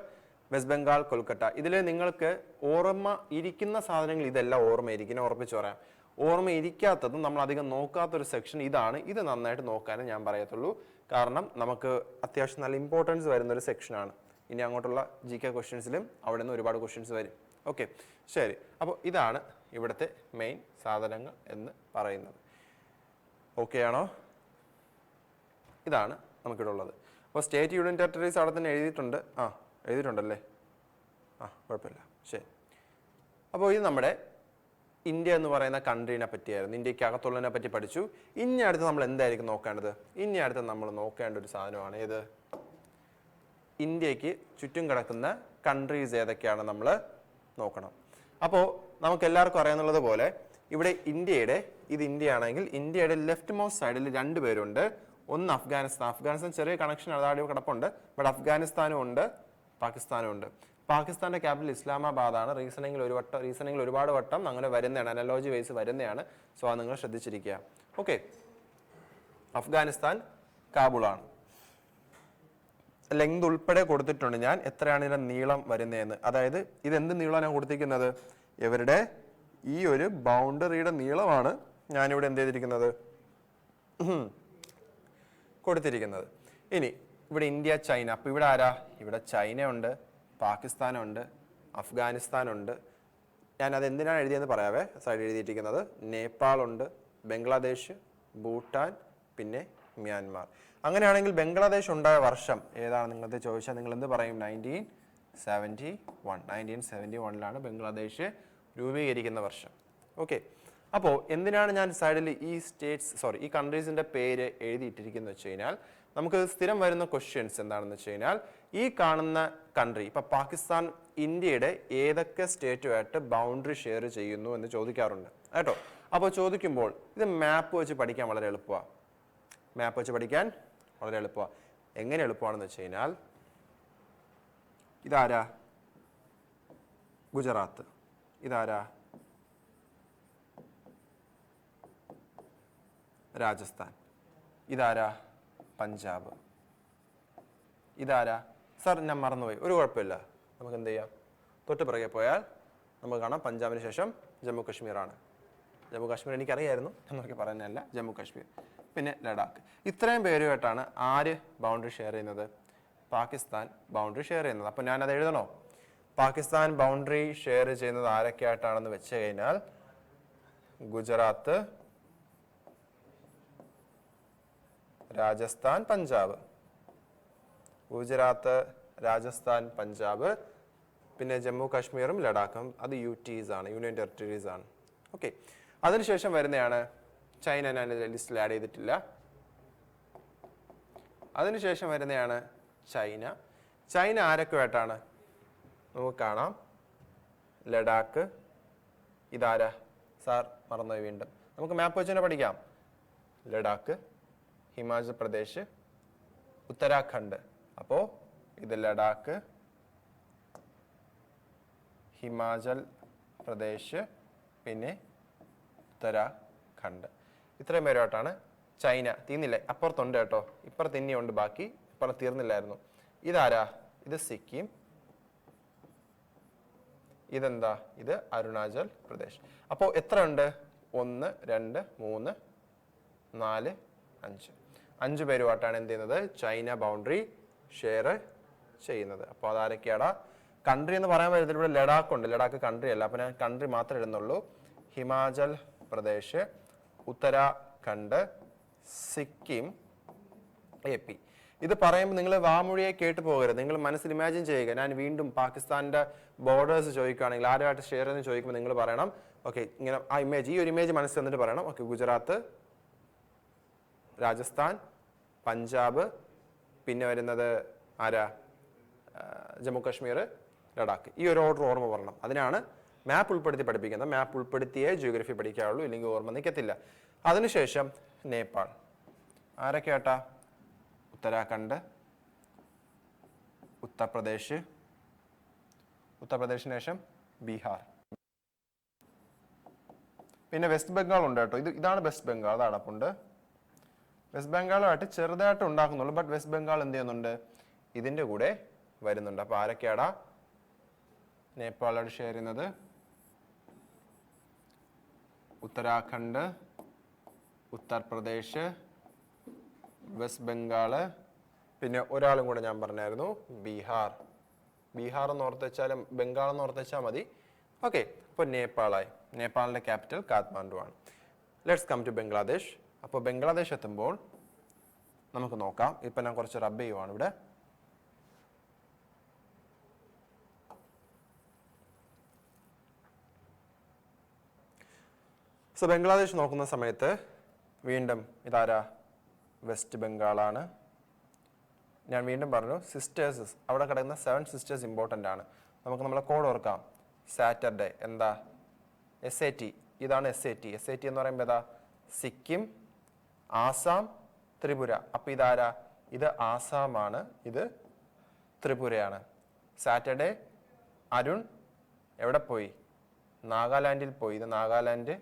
വെസ്റ്റ് ബംഗാൾ കൊൽക്കത്ത. ഇതിൽ നിങ്ങൾക്ക് ഓർമ്മ ഇരിക്കുന്ന സാധനങ്ങൾ ഇതെല്ലാം ഓർമ്മയിരിക്കണം, ഉറപ്പിച്ചു പറയാം. ഓർമ്മ ഇരിക്കാത്തതും നമ്മൾ അധികം നോക്കാത്തൊരു സെക്ഷൻ ഇതാണ്. ഇത് നന്നായിട്ട് നോക്കാനും ഞാൻ പറയത്തുള്ളൂ, കാരണം നമുക്ക് അത്യാവശ്യം നല്ല ഇമ്പോർട്ടൻസ് വരുന്ന ഒരു സെക്ഷനാണ്. ഇനി അങ്ങോട്ടുള്ള GK ക്വസ്റ്റ്യൻസിലും അവിടെ നിന്ന് ഒരുപാട് ക്വസ്റ്റ്യൻസ് വരും. ഓക്കെ, ശരി. അപ്പോൾ ഇതാണ് ഇവിടുത്തെ മെയിൻ സാധനങ്ങൾ എന്ന് പറയുന്നത്. ഓക്കെ ആണോ? ഇതാണ് നമുക്കിവിടെ ഉള്ളത്. അപ്പോൾ സ്റ്റേറ്റ് യൂണിയൻ ടെറിട്ടറീസ് അവിടെ തന്നെ എഴുതിയിട്ടുണ്ട്. എഴുതിയിട്ടുണ്ടല്ലേ? കുഴപ്പമില്ല, ശരി. അപ്പോൾ ഇത് നമ്മുടെ ഇന്ത്യ എന്ന് പറയുന്ന കൺട്രീനെ പറ്റിയായിരുന്നു. ഇന്ത്യക്ക് അകത്തുള്ളതിനെ പറ്റി പഠിച്ചു. ഇനി അടുത്ത് നമ്മൾ എന്തായിരിക്കും നോക്കേണ്ടത്? ഇനി അടുത്ത് നമ്മൾ നോക്കേണ്ട ഒരു സാധനമാണ് ഏത്? ഇന്ത്യക്ക് ചുറ്റും കിടക്കുന്ന കൺട്രീസ് ഏതൊക്കെയാണ് നമ്മൾ നോക്കണം. അപ്പോൾ നമുക്ക് എല്ലാവർക്കും അറിയാവുന്നത് പോലെ ഇവിടെ ഇത് ഇന്ത്യ ആണെങ്കിൽ ഇന്ത്യയുടെ ലെഫ്റ്റ് മോസ്റ്റ് സൈഡിൽ 2 പേരുണ്ട്. ഒന്ന് അഫ്ഗാനിസ്ഥാൻ ചെറിയ കണക്ഷൻ അതാടി കിടപ്പുണ്ട്, ബട്ട് അഫ്ഗാനിസ്ഥാനും ഉണ്ട്, പാകിസ്ഥാനും ഉണ്ട്. പാകിസ്ഥാന്റെ ക്യാപിറ്റൽ ഇസ്ലാമാബാദ് ആണ്. റീസണിങ്ങിൽ ഒരുപാട് വട്ടം അങ്ങനെ വരുന്നതാണ്, അനലോജി വൈസ് വരുന്നതാണ്. സോ അത് നിങ്ങൾ ശ്രദ്ധിച്ചിരിക്കുക. ഓക്കെ, അഫ്ഗാനിസ്ഥാൻ കാബൂളാണ്. ലെങ്ത് ഉൾപ്പെടെ കൊടുത്തിട്ടുണ്ട് ഞാൻ, എത്രയാണ് ഇതിന്റെ നീളം വരുന്നതെന്ന്. അതായത് ഇത് എന്ത് നീളമാണ് ഞാൻ കൊടുത്തിരിക്കുന്നത്? ഇവരുടെ ഈ ഒരു ബൗണ്ടറിയുടെ നീളമാണ് ഞാനിവിടെ എന്ത് ചെയ്തിരിക്കുന്നത്, കൊടുത്തിരിക്കുന്നത്. ഇനി ഇവിടെ ഇന്ത്യ ചൈന. അപ്പൊ ഇവിടെ ആരാ? ഇവിടെ ചൈന ഉണ്ട്, പാകിസ്ഥാനുണ്ട്, അഫ്ഗാനിസ്ഥാനുണ്ട്. ഞാൻ അത് എന്തിനാണ് എഴുതിയെന്ന് പറയാവേ. സൈഡ് എഴുതിയിരിക്കുന്നത് നേപ്പാളുണ്ട്, ബംഗ്ലാദേശ്, ഭൂട്ടാൻ, പിന്നെ മ്യാൻമാർ. അങ്ങനെയാണെങ്കിൽ ബംഗ്ലാദേശ് ഉണ്ടായ വർഷം ഏതാണ് നിങ്ങൾക്ക് ചോദിച്ചാൽ നിങ്ങൾ എന്ത് പറയും? 1971. 1971 ബംഗ്ലാദേശ് രൂപീകരിക്കുന്ന വർഷം. ഓക്കെ, അപ്പോൾ എന്തിനാണ് ഞാൻ സൈഡിൽ ഈ കൺട്രീസിന്റെ പേര് എഴുതിയിട്ടിരിക്കുന്നത് വെച്ച് കഴിഞ്ഞാൽ, നമുക്ക് സ്ഥിരം വരുന്ന ക്വസ്റ്റ്യൻസ് എന്താണെന്ന് വെച്ച് കഴിഞ്ഞാൽ, ഈ കാണുന്ന കൺട്രി ഇപ്പൊ പാകിസ്ഥാൻ ഇന്ത്യയുടെ ഏതൊക്കെ സ്റ്റേറ്റുമായിട്ട് ബൗണ്ടറി ഷെയർ ചെയ്യുന്നു എന്ന് ചോദിക്കാറുണ്ട് കേട്ടോ. അപ്പോൾ ചോദിക്കുമ്പോൾ ഇത് മാപ്പ് വെച്ച് പഠിക്കാൻ വളരെ എളുപ്പമാണ്. എങ്ങനെ എളുപ്പമാണെന്ന് വെച്ച് കഴിഞ്ഞാൽ, ഇതാരാ? ഗുജറാത്ത്. ഇതാരാ? രാജസ്ഥാൻ. ഇതാരാ? പഞ്ചാബ്. ഇതാരാ? സാർ ഞാൻ മറന്നുപോയി. ഒരു കുഴപ്പമില്ല, നമുക്ക് എന്ത് ചെയ്യാം, തൊട്ട് പിറകെ പോയാൽ നമുക്ക് കാണാം പഞ്ചാബിന് ശേഷം ജമ്മു കാശ്മീറാണ്. ജമ്മു കാശ്മീർ എനിക്കറിയായിരുന്നു, എന്നൊക്കെ പറയുന്നതല്ല, ജമ്മു കാശ്മീർ. പിന്നെ ലഡാക്ക്. ഇത്രയും പേരുമായിട്ടാണ് ആര് ബൗണ്ടറി ഷെയർ ചെയ്യുന്നത്? പാകിസ്ഥാൻ ബൗണ്ടറി ഷെയർ ചെയ്യുന്നത്. അപ്പം ഞാനത് എഴുതണോ? പാകിസ്ഥാൻ ബൗണ്ടറി ഷെയർ ചെയ്യുന്നത് ആരൊക്കെയായിട്ടാണെന്ന് വെച്ച് കഴിഞ്ഞാൽ, ഗുജറാത്ത്, രാജസ്ഥാൻ, പഞ്ചാബ്. ഗുജറാത്ത്, രാജസ്ഥാൻ, പഞ്ചാബ്, പിന്നെ ജമ്മു കാശ്മീറും ലഡാക്കും. അത് UTs ആണ്, യൂണിയൻ ടെറിട്ടറീസ് ആണ്. ഓക്കെ, അതിനുശേഷം വരുന്നതാണ് ചൈന. ഞാൻ ലിസ്റ്റിൽ ആഡ് ചെയ്തിട്ടില്ല. അതിനുശേഷം വരുന്നതാണ് ചൈന ആരൊക്കെയായിട്ടാണ് നമുക്ക് കാണാം? ലഡാക്ക്. ഇതാരാ? സാർ മറന്നുപോയി വീണ്ടും. നമുക്ക് മാപ്പ് വെച്ച് തന്നെ പഠിക്കാം. ലഡാക്ക്, ഹിമാചൽ പ്രദേശ്, ഉത്തരാഖണ്ഡ്. അപ്പോ ഇത് ലഡാക്ക്, ഹിമാചൽ പ്രദേശ്, പിന്നെ ഉത്തരാഖണ്ഡ്. ഇത്രയും പേരുമായിട്ടാണ് ചൈന. തീർന്നില്ലേ? അപ്പുറത്തുണ്ട് കേട്ടോ, ഇപ്പുറത്ത് ഇനിയുണ്ട് ബാക്കി, ഇപ്പുറത്ത് തീർന്നില്ലായിരുന്നു. ഇതാരാ? ഇത് സിക്കിം. ഇതെന്താ? ഇത് അരുണാചൽ പ്രദേശ്. അപ്പോൾ എത്ര ഉണ്ട്? 1 2 3 4 5. 5 പേരുമായിട്ടാണ് എന്ത് ചെയ്യുന്നത്? ചൈന ബൗണ്ടറി ഷെയർ ചെയ്യുന്നത്. അപ്പോൾ അതാരൊക്കെയാടാ? കൺട്രി എന്ന് പറയാൻ പറ്റത്തില്ല, ഇവിടെ ലഡാക്ക് ഉണ്ട്. ലഡാക്ക് കൺട്രി അല്ല, അപ്പോൾ ഞാൻ കൺട്രി മാത്രമേ ഇടുന്നുള്ളൂ. ഹിമാചൽ പ്രദേശ്, ഉത്തരാഖണ്ഡ്, സിക്കിം, AP. ഇത് പറയുമ്പോൾ നിങ്ങൾ വാമൊഴിയെ കേട്ട് പോകരുത്, നിങ്ങൾ മനസ്സിൽ ഇമാജിൻ ചെയ്യുക. ഞാൻ വീണ്ടും പാകിസ്ഥാന്റെ ബോർഡേഴ്സ് ചോദിക്കുകയാണെങ്കിൽ ആരുമായിട്ട് ഷെയർ എന്ന് ചോദിക്കുമ്പോൾ നിങ്ങൾ പറയണം ഓക്കെ, ഇങ്ങനെ ആ ഇമേജ്, ഈ ഒരു ഇമേജ് മനസ്സിൽ വന്നിട്ട് പറയണം ഓക്കെ, ഗുജറാത്ത്, രാജസ്ഥാൻ, പഞ്ചാബ്, പിന്നെ വരുന്നത് ആരാ? ജമ്മു കാശ്മീർ, ലഡാക്ക്. ഈ ഒരു ഓർഡർ ഓർമ്മ പറയണം. അതിനാണ് മാപ്പ് ഉൾപ്പെടുത്തി പഠിപ്പിക്കുന്നത്. മാപ്പ് ഉൾപ്പെടുത്തിയേ ജിയോഗ്രഫി പഠിക്കാവുള്ളൂ, ഇല്ലെങ്കിൽ ഓർമ്മ നിൽക്കത്തില്ല. അതിനുശേഷം നേപ്പാൾ. ആരൊക്കെ ആട്ടാ? ഉത്തരാഖണ്ഡ്, ഉത്തർപ്രദേശ്, ഉത്തർപ്രദേശിന് ശേഷം ബീഹാർ, പിന്നെ വെസ്റ്റ് ബംഗാൾ ഉണ്ട് കേട്ടോ. ഇതാണ് വെസ്റ്റ് ബംഗാൾ, അത് അടപ്പുണ്ട്. വെസ്റ്റ് ബംഗാളുമായിട്ട് ചെറുതായിട്ട് ഉണ്ടാക്കുന്നുള്ളൂ, ബട്ട് വെസ്റ്റ് ബംഗാൾ എന്ത് ചെയ്യുന്നുണ്ട്? ഇതിൻ്റെ കൂടെ വരുന്നുണ്ട്. അപ്പോൾ ആരൊക്കെയാടാ നേപ്പാളോട് ഷെയർ ചെയ്യുന്നത്? ഉത്തരാഖണ്ഡ്, ഉത്തർപ്രദേശ്, വെസ്റ്റ് ബംഗാള്, പിന്നെ ഒരാളും കൂടെ ഞാൻ പറഞ്ഞായിരുന്നു, ബീഹാർ. ബീഹാർ എന്ന് ഓർത്ത് വെച്ചാലും ബംഗാൾ എന്ന് ഓർത്ത് വെച്ചാൽ മതി. ഓക്കെ, അപ്പോൾ നേപ്പാളായി. നേപ്പാളിൻ്റെ ക്യാപിറ്റൽ കാത്മാണ്ഡു ആണ്. Let's come to Bangladesh. അപ്പോൾ ബംഗ്ലാദേശ് എത്തുമ്പോൾ നമുക്ക് നോക്കാം. ഇപ്പം ഞാൻ കുറച്ച് റബ്ബ് ചെയ്യുവാണ് ഇവിടെ. സോ ബംഗ്ലാദേശ് നോക്കുന്ന സമയത്ത് വീണ്ടും ഇതാരാ? വെസ്റ്റ് ബംഗാളാണ്. ഞാൻ വീണ്ടും പറഞ്ഞു സിസ്റ്റേഴ്സ്, അവിടെ കിടക്കുന്ന 7 സിസ്റ്റേഴ്സ് ഇമ്പോർട്ടൻ്റ് ആണ്. നമുക്ക് നമ്മളെ കോഡ് ഓർക്കാം. സാറ്റർഡേ എന്താ? SAT. ഇതാണ് SAT. SAT എന്ന് പറയുമ്പോൾ ഏതാ? സിക്കിം, ആസാം, ത്രിപുര. അപ്പം ഇതാരാ? ഇത് ആസാമാണ്, ഇത് ത്രിപുരയാണ്. സാറ്റർഡേ അരുൺ എവിടെ പോയി? നാഗാലാൻഡിൽ പോയി. ഇത് നാഗാലാൻഡ്.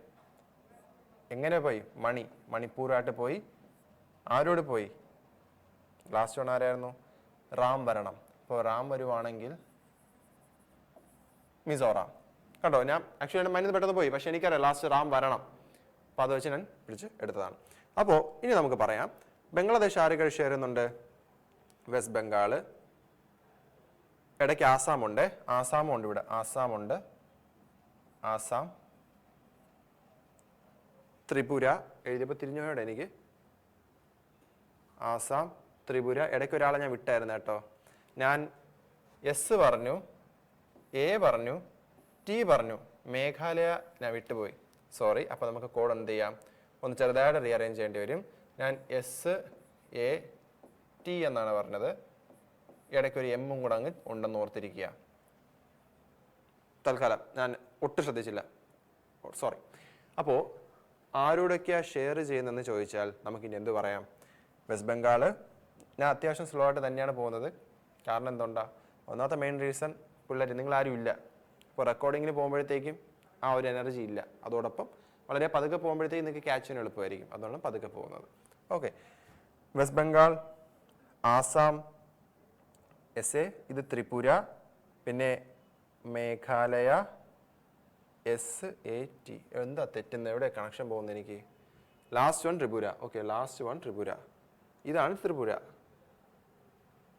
എങ്ങനെ പോയി? മണിപ്പൂരായിട്ട് പോയി. ആരോട് പോയി? ലാസ്റ്റ് വൺ ആരായിരുന്നു? റാം വരണം. അപ്പോൾ റാം വരുവാണെങ്കിൽ മിസോറാം. കണ്ടോ, ഞാൻ ആക്ച്വലി എൻ്റെ മൈൻഡിൽ പെട്ടെന്ന് പോയി, പക്ഷെ എനിക്കറിയാം ലാസ്റ്റ് റാം വരണം. അപ്പോൾ അത് വെച്ച് ഞാൻ പിടിച്ച് എടുത്തതാണ്. അപ്പോൾ ഇനി നമുക്ക് പറയാം ബംഗ്ലാദേശ് ആരൊക്കെ ഷെയർ ചെയ്യുന്നുണ്ട്? വെസ്റ്റ് ബംഗാൾ, ഇടയ്ക്ക് ആസാമുണ്ട്. ആസാമുണ്ട് ഇവിടെ. ആസാമുണ്ട്, ആസാം, ത്രിപുര. എഴുതിയപ്പോൾ തിരിഞ്ഞോടെ എനിക്ക്. ആസാം, ത്രിപുര. ഇടയ്ക്ക് ഒരാളെ ഞാൻ വിട്ടായിരുന്നു കേട്ടോ. ഞാൻ എസ് പറഞ്ഞു, എ പറഞ്ഞു, ടി പറഞ്ഞു, മേഘാലയ ഞാൻ വിട്ടുപോയി, സോറി. അപ്പോൾ നമുക്ക് കോഡ് എന്ത് ചെയ്യാം? ഒന്ന് ചെറുതായിട്ട് റീഅറേഞ്ച് ചെയ്യേണ്ടി വരും. ഞാൻ SAT എന്നാണ് പറഞ്ഞത്. ഇടയ്ക്കൊരു എമ്മും കൂടെ അങ്ങ് ഉണ്ടെന്ന് ഓർത്തിരിക്കുക. തൽക്കാലം ഞാൻ ഒട്ടും ശ്രദ്ധിച്ചില്ല, സോറി. അപ്പോൾ ആരോടൊക്കെയാണ് ഷെയർ ചെയ്യുന്നതെന്ന് ചോദിച്ചാൽ നമുക്കിനി എന്ത് പറയാം? വെസ്റ്റ് ബംഗാൾ. ഞാൻ അത്യാവശ്യം സ്ലോ ആയിട്ട് തന്നെയാണ് പോകുന്നത്. കാരണം എന്തുകൊണ്ടാ? ഒന്നാമത്തെ മെയിൻ റീസൺ, പിള്ളേർ നിങ്ങളാരും ഇല്ല. ഇപ്പോൾ റെക്കോർഡിങ്ങിന് പോകുമ്പോഴത്തേക്കും ആ ഒരു എനർജി ഇല്ല. അതോടൊപ്പം വളരെ പതുക്കെ പോകുമ്പോഴത്തേക്കും നിങ്ങൾക്ക് ക്യാച്ച് ചെയ്യാൻ എളുപ്പമായിരിക്കും. അതുകൊണ്ടാണ് പതുക്കെ പോകുന്നത്. Okay, west Bengal, Assam, SA, ഇത് ത്രിപുര, പിന്നെ മേഘാലയ, SAT. എന്താ തെറ്റുന്നത്? എവിടെ കണക്ഷൻ പോകുന്നത് എനിക്ക്? Last one Tripura. Okay, last one Tripura. ഇതാണ് ത്രിപുര.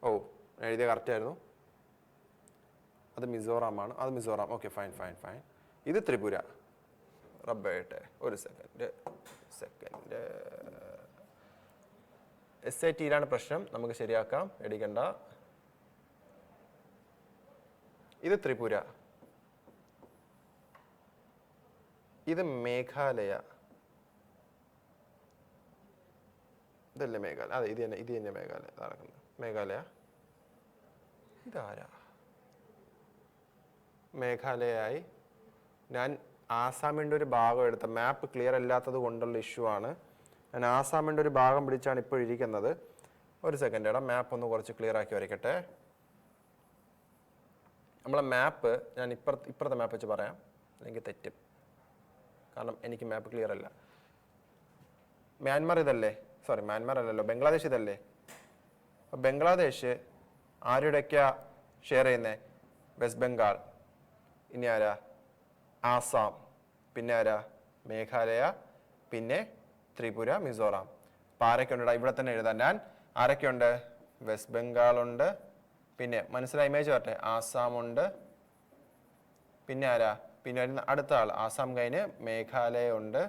ഓ, എഴുതിയ കറക്റ്റ് ആയിരുന്നു. അത് മിസോറാമാണ്. അത് മിസോറാം. Okay, fine. ഇത് ത്രിപുര. റബ്ബായിട്ട് ഒരു സെക്കൻഡ്. SAT-യിലാണ് പ്രശ്നം. നമുക്ക് ശരിയാക്കാം, എടുക്കണ്ട. ഇത് ത്രിപുര, ഇത് മേഘാലയ. ഇതല്ലേ മേഘാലയ? അതെ, ഇത് തന്നെ മേഘാലയ. നടക്കുന്നത് മേഘാലയ. ഇതാരാ? മേഘാലയായി. ഞാൻ ആസാമിൻ്റെ ഒരു ഭാഗം എടുത്ത, മാപ്പ് ക്ലിയർ അല്ലാത്തത് കൊണ്ടുള്ള ഇഷ്യൂ ആണ്. ഞാൻ ആസാമിൻ്റെ ഒരു ഭാഗം പിടിച്ചാണ് ഇപ്പോൾ ഇരിക്കുന്നത്. ഒരു സെക്കൻഡ് എടാ, മാപ്പ് ഒന്ന് കുറച്ച് ക്ലിയർ ആക്കി വരയ്ക്കട്ടെ. നമ്മളെ മാപ്പ് ഞാൻ ഇപ്പുറത്തെ മാപ്പ് വെച്ച് പറയാം. അല്ലെങ്കിൽ തെറ്റും, കാരണം എനിക്ക് മാപ്പ് ക്ലിയർ അല്ല. മ്യാൻമാർ ഇതല്ലേ, സോറി മ്യാൻമാർ അല്ലല്ലോ, ബംഗ്ലാദേശ് ഇതല്ലേ. ബംഗ്ലാദേശ് ആരുടെയൊക്കെയാ ഷെയർ ചെയ്യുന്നത്? വെസ്റ്റ് ബംഗാൾ, ഇനി ആരാ? ആസാം, പിന്നെ ആരാ? മേഘാലയ, പിന്നെ ത്രിപുര, മിസോറാം. അപ്പം ആരൊക്കെയുണ്ട് ഇവിടെ തന്നെ എഴുതാൻ ഞാൻ? ആരൊക്കെയുണ്ട്? വെസ്റ്റ് ബംഗാൾ ഉണ്ട്, പിന്നെ മനസ്സിലായ ഇമേജ് വരട്ടെ, ആസാം ഉണ്ട്, പിന്നെ ആരാ? പിന്നെ അടുത്ത ആൾ ആസാം കഴിഞ്ഞ് മേഘാലയ ഉണ്ട്,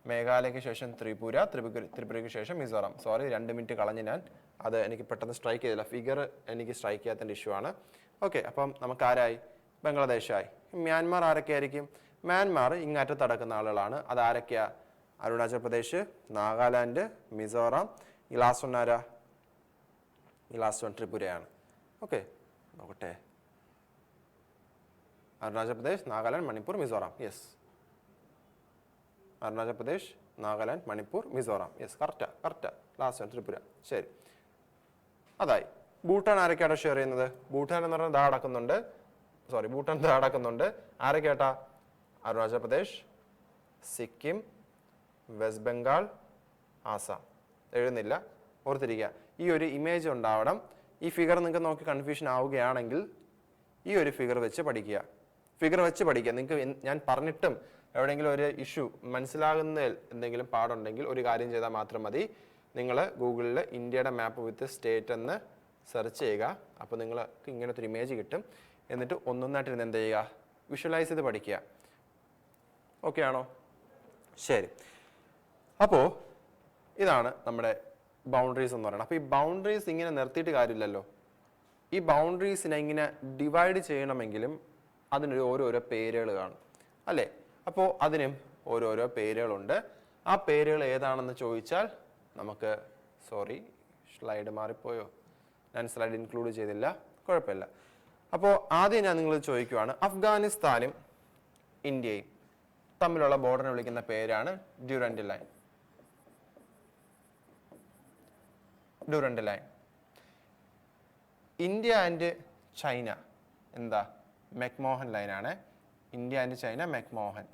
മേഘാലയക്ക് ശേഷം ത്രിപുര, ത്രിപുരയ്ക്ക് ശേഷം മിസോറാം. സോറി 2 മിനിറ്റ് കളഞ്ഞ് ഞാൻ, അത് എനിക്ക് പെട്ടെന്ന് സ്ട്രൈക്ക് ചെയ്തില്ല, ഫിഗർ എനിക്ക് സ്ട്രൈക്ക് ചെയ്യാത്തതിൻ്റെ ഇഷ്യൂ ആണ്. ഓക്കെ, അപ്പം നമുക്ക് ആരായി? ബംഗ്ലാദേശായി. മ്യാൻമാർ ആരൊക്കെ ആയിരിക്കും? മ്യാൻമാർ ഇങ്ങാറ്റത്ത് നടക്കുന്ന ആളുകളാണ്. അത് ആരൊക്കെയാ? അരുണാചൽ പ്രദേശ്, നാഗാലാൻഡ്, മിസോറാം. ഈ ലാസ്റ്റ് വൺ ആരാ? ഈ ലാസ്റ്റ് വൺ ത്രിപുരയാണ്. ഓക്കെ, നോക്കട്ടെ. Arunachal Pradesh, Nagaland, Manipur, Mizoram. Yes, Arunachal Pradesh, Nagaland, Manipur, Mizoram. Yes, correct. Last one Tripura. ശരി, അതായി. ഭൂട്ടാൻ ആരൊക്കെയാണ് ഷെയർ ചെയ്യുന്നത്? ഭൂട്ടാൻ എന്ന് പറഞ്ഞാൽ ഭൂട്ടാൻ അടക്കുന്നുണ്ട്. ആരൊക്കെയാട്ടാ? അരുണാചൽ പ്രദേശ്, സിക്കിം, വെസ്റ്റ് ബംഗാൾ, ആസാം. എഴുതുന്നില്ല, ഓർത്തിരിക്കുക. ഈ ഒരു ഇമേജ് ഉണ്ടാവണം. ഈ ഫിഗർ നിങ്ങൾക്ക് നോക്കി കൺഫ്യൂഷൻ ആവുകയാണെങ്കിൽ ഈ ഒരു ഫിഗർ വെച്ച് പഠിക്കുക. നിങ്ങൾക്ക് ഞാൻ പറഞ്ഞിട്ടും എവിടെയെങ്കിലും ഒരു ഇഷ്യൂ മനസ്സിലാകുന്ന എന്തെങ്കിലും പാടുണ്ടെങ്കിൽ ഒരു കാര്യം ചെയ്താൽ മാത്രം മതി. നിങ്ങൾ ഗൂഗിളിൽ ഇന്ത്യയുടെ മാപ്പ് വിത്ത് സ്റ്റേറ്റ് എന്ന് സെർച്ച് ചെയ്യുക. അപ്പോൾ നിങ്ങൾക്ക് ഇങ്ങനത്തെ ഒരു ഇമേജ് കിട്ടും. എന്നിട്ട് ഒന്നൊന്നായിട്ട് എന്ത് ചെയ്യുക? വിഷ്വലൈസ് ചെയ്ത് പഠിക്കുക. ഓക്കെ ആണോ? ശരി. അപ്പോൾ ഇതാണ് നമ്മുടെ ബൗണ്ടറീസ് എന്ന് പറയുന്നത്. അപ്പോൾ ഈ ബൗണ്ടറീസ് ഇങ്ങനെ നിർത്തിയിട്ട് കാര്യമില്ലല്ലോ. ഈ ബൗണ്ടറീസിനെ ഇങ്ങനെ ഡിവൈഡ് ചെയ്യണമെങ്കിലും അതിനൊരു ഓരോരോ പേരുകൾ കാണും അല്ലേ? അപ്പോൾ അതിനും ഓരോരോ പേരുകളുണ്ട്. ആ പേരുകൾ ഏതാണെന്ന് ചോദിച്ചാൽ നമുക്ക്, സോറി സ്ലൈഡ് മാറിപ്പോയോ, ഞാൻ സ്ലൈഡ് ഇൻക്ലൂഡ് ചെയ്തില്ല, കുഴപ്പമില്ല. അപ്പോൾ ആദ്യം ഞാൻ നിങ്ങൾ ചോദിക്കുവാണ്, അഫ്ഗാനിസ്ഥാനും ഇന്ത്യയും തമ്മിലുള്ള ബോർഡറിനെ വിളിക്കുന്ന പേരാണ് Durand line. India and China എന്താ? മെക്മോഹൻ ലൈനാണ്. India and China McMahon.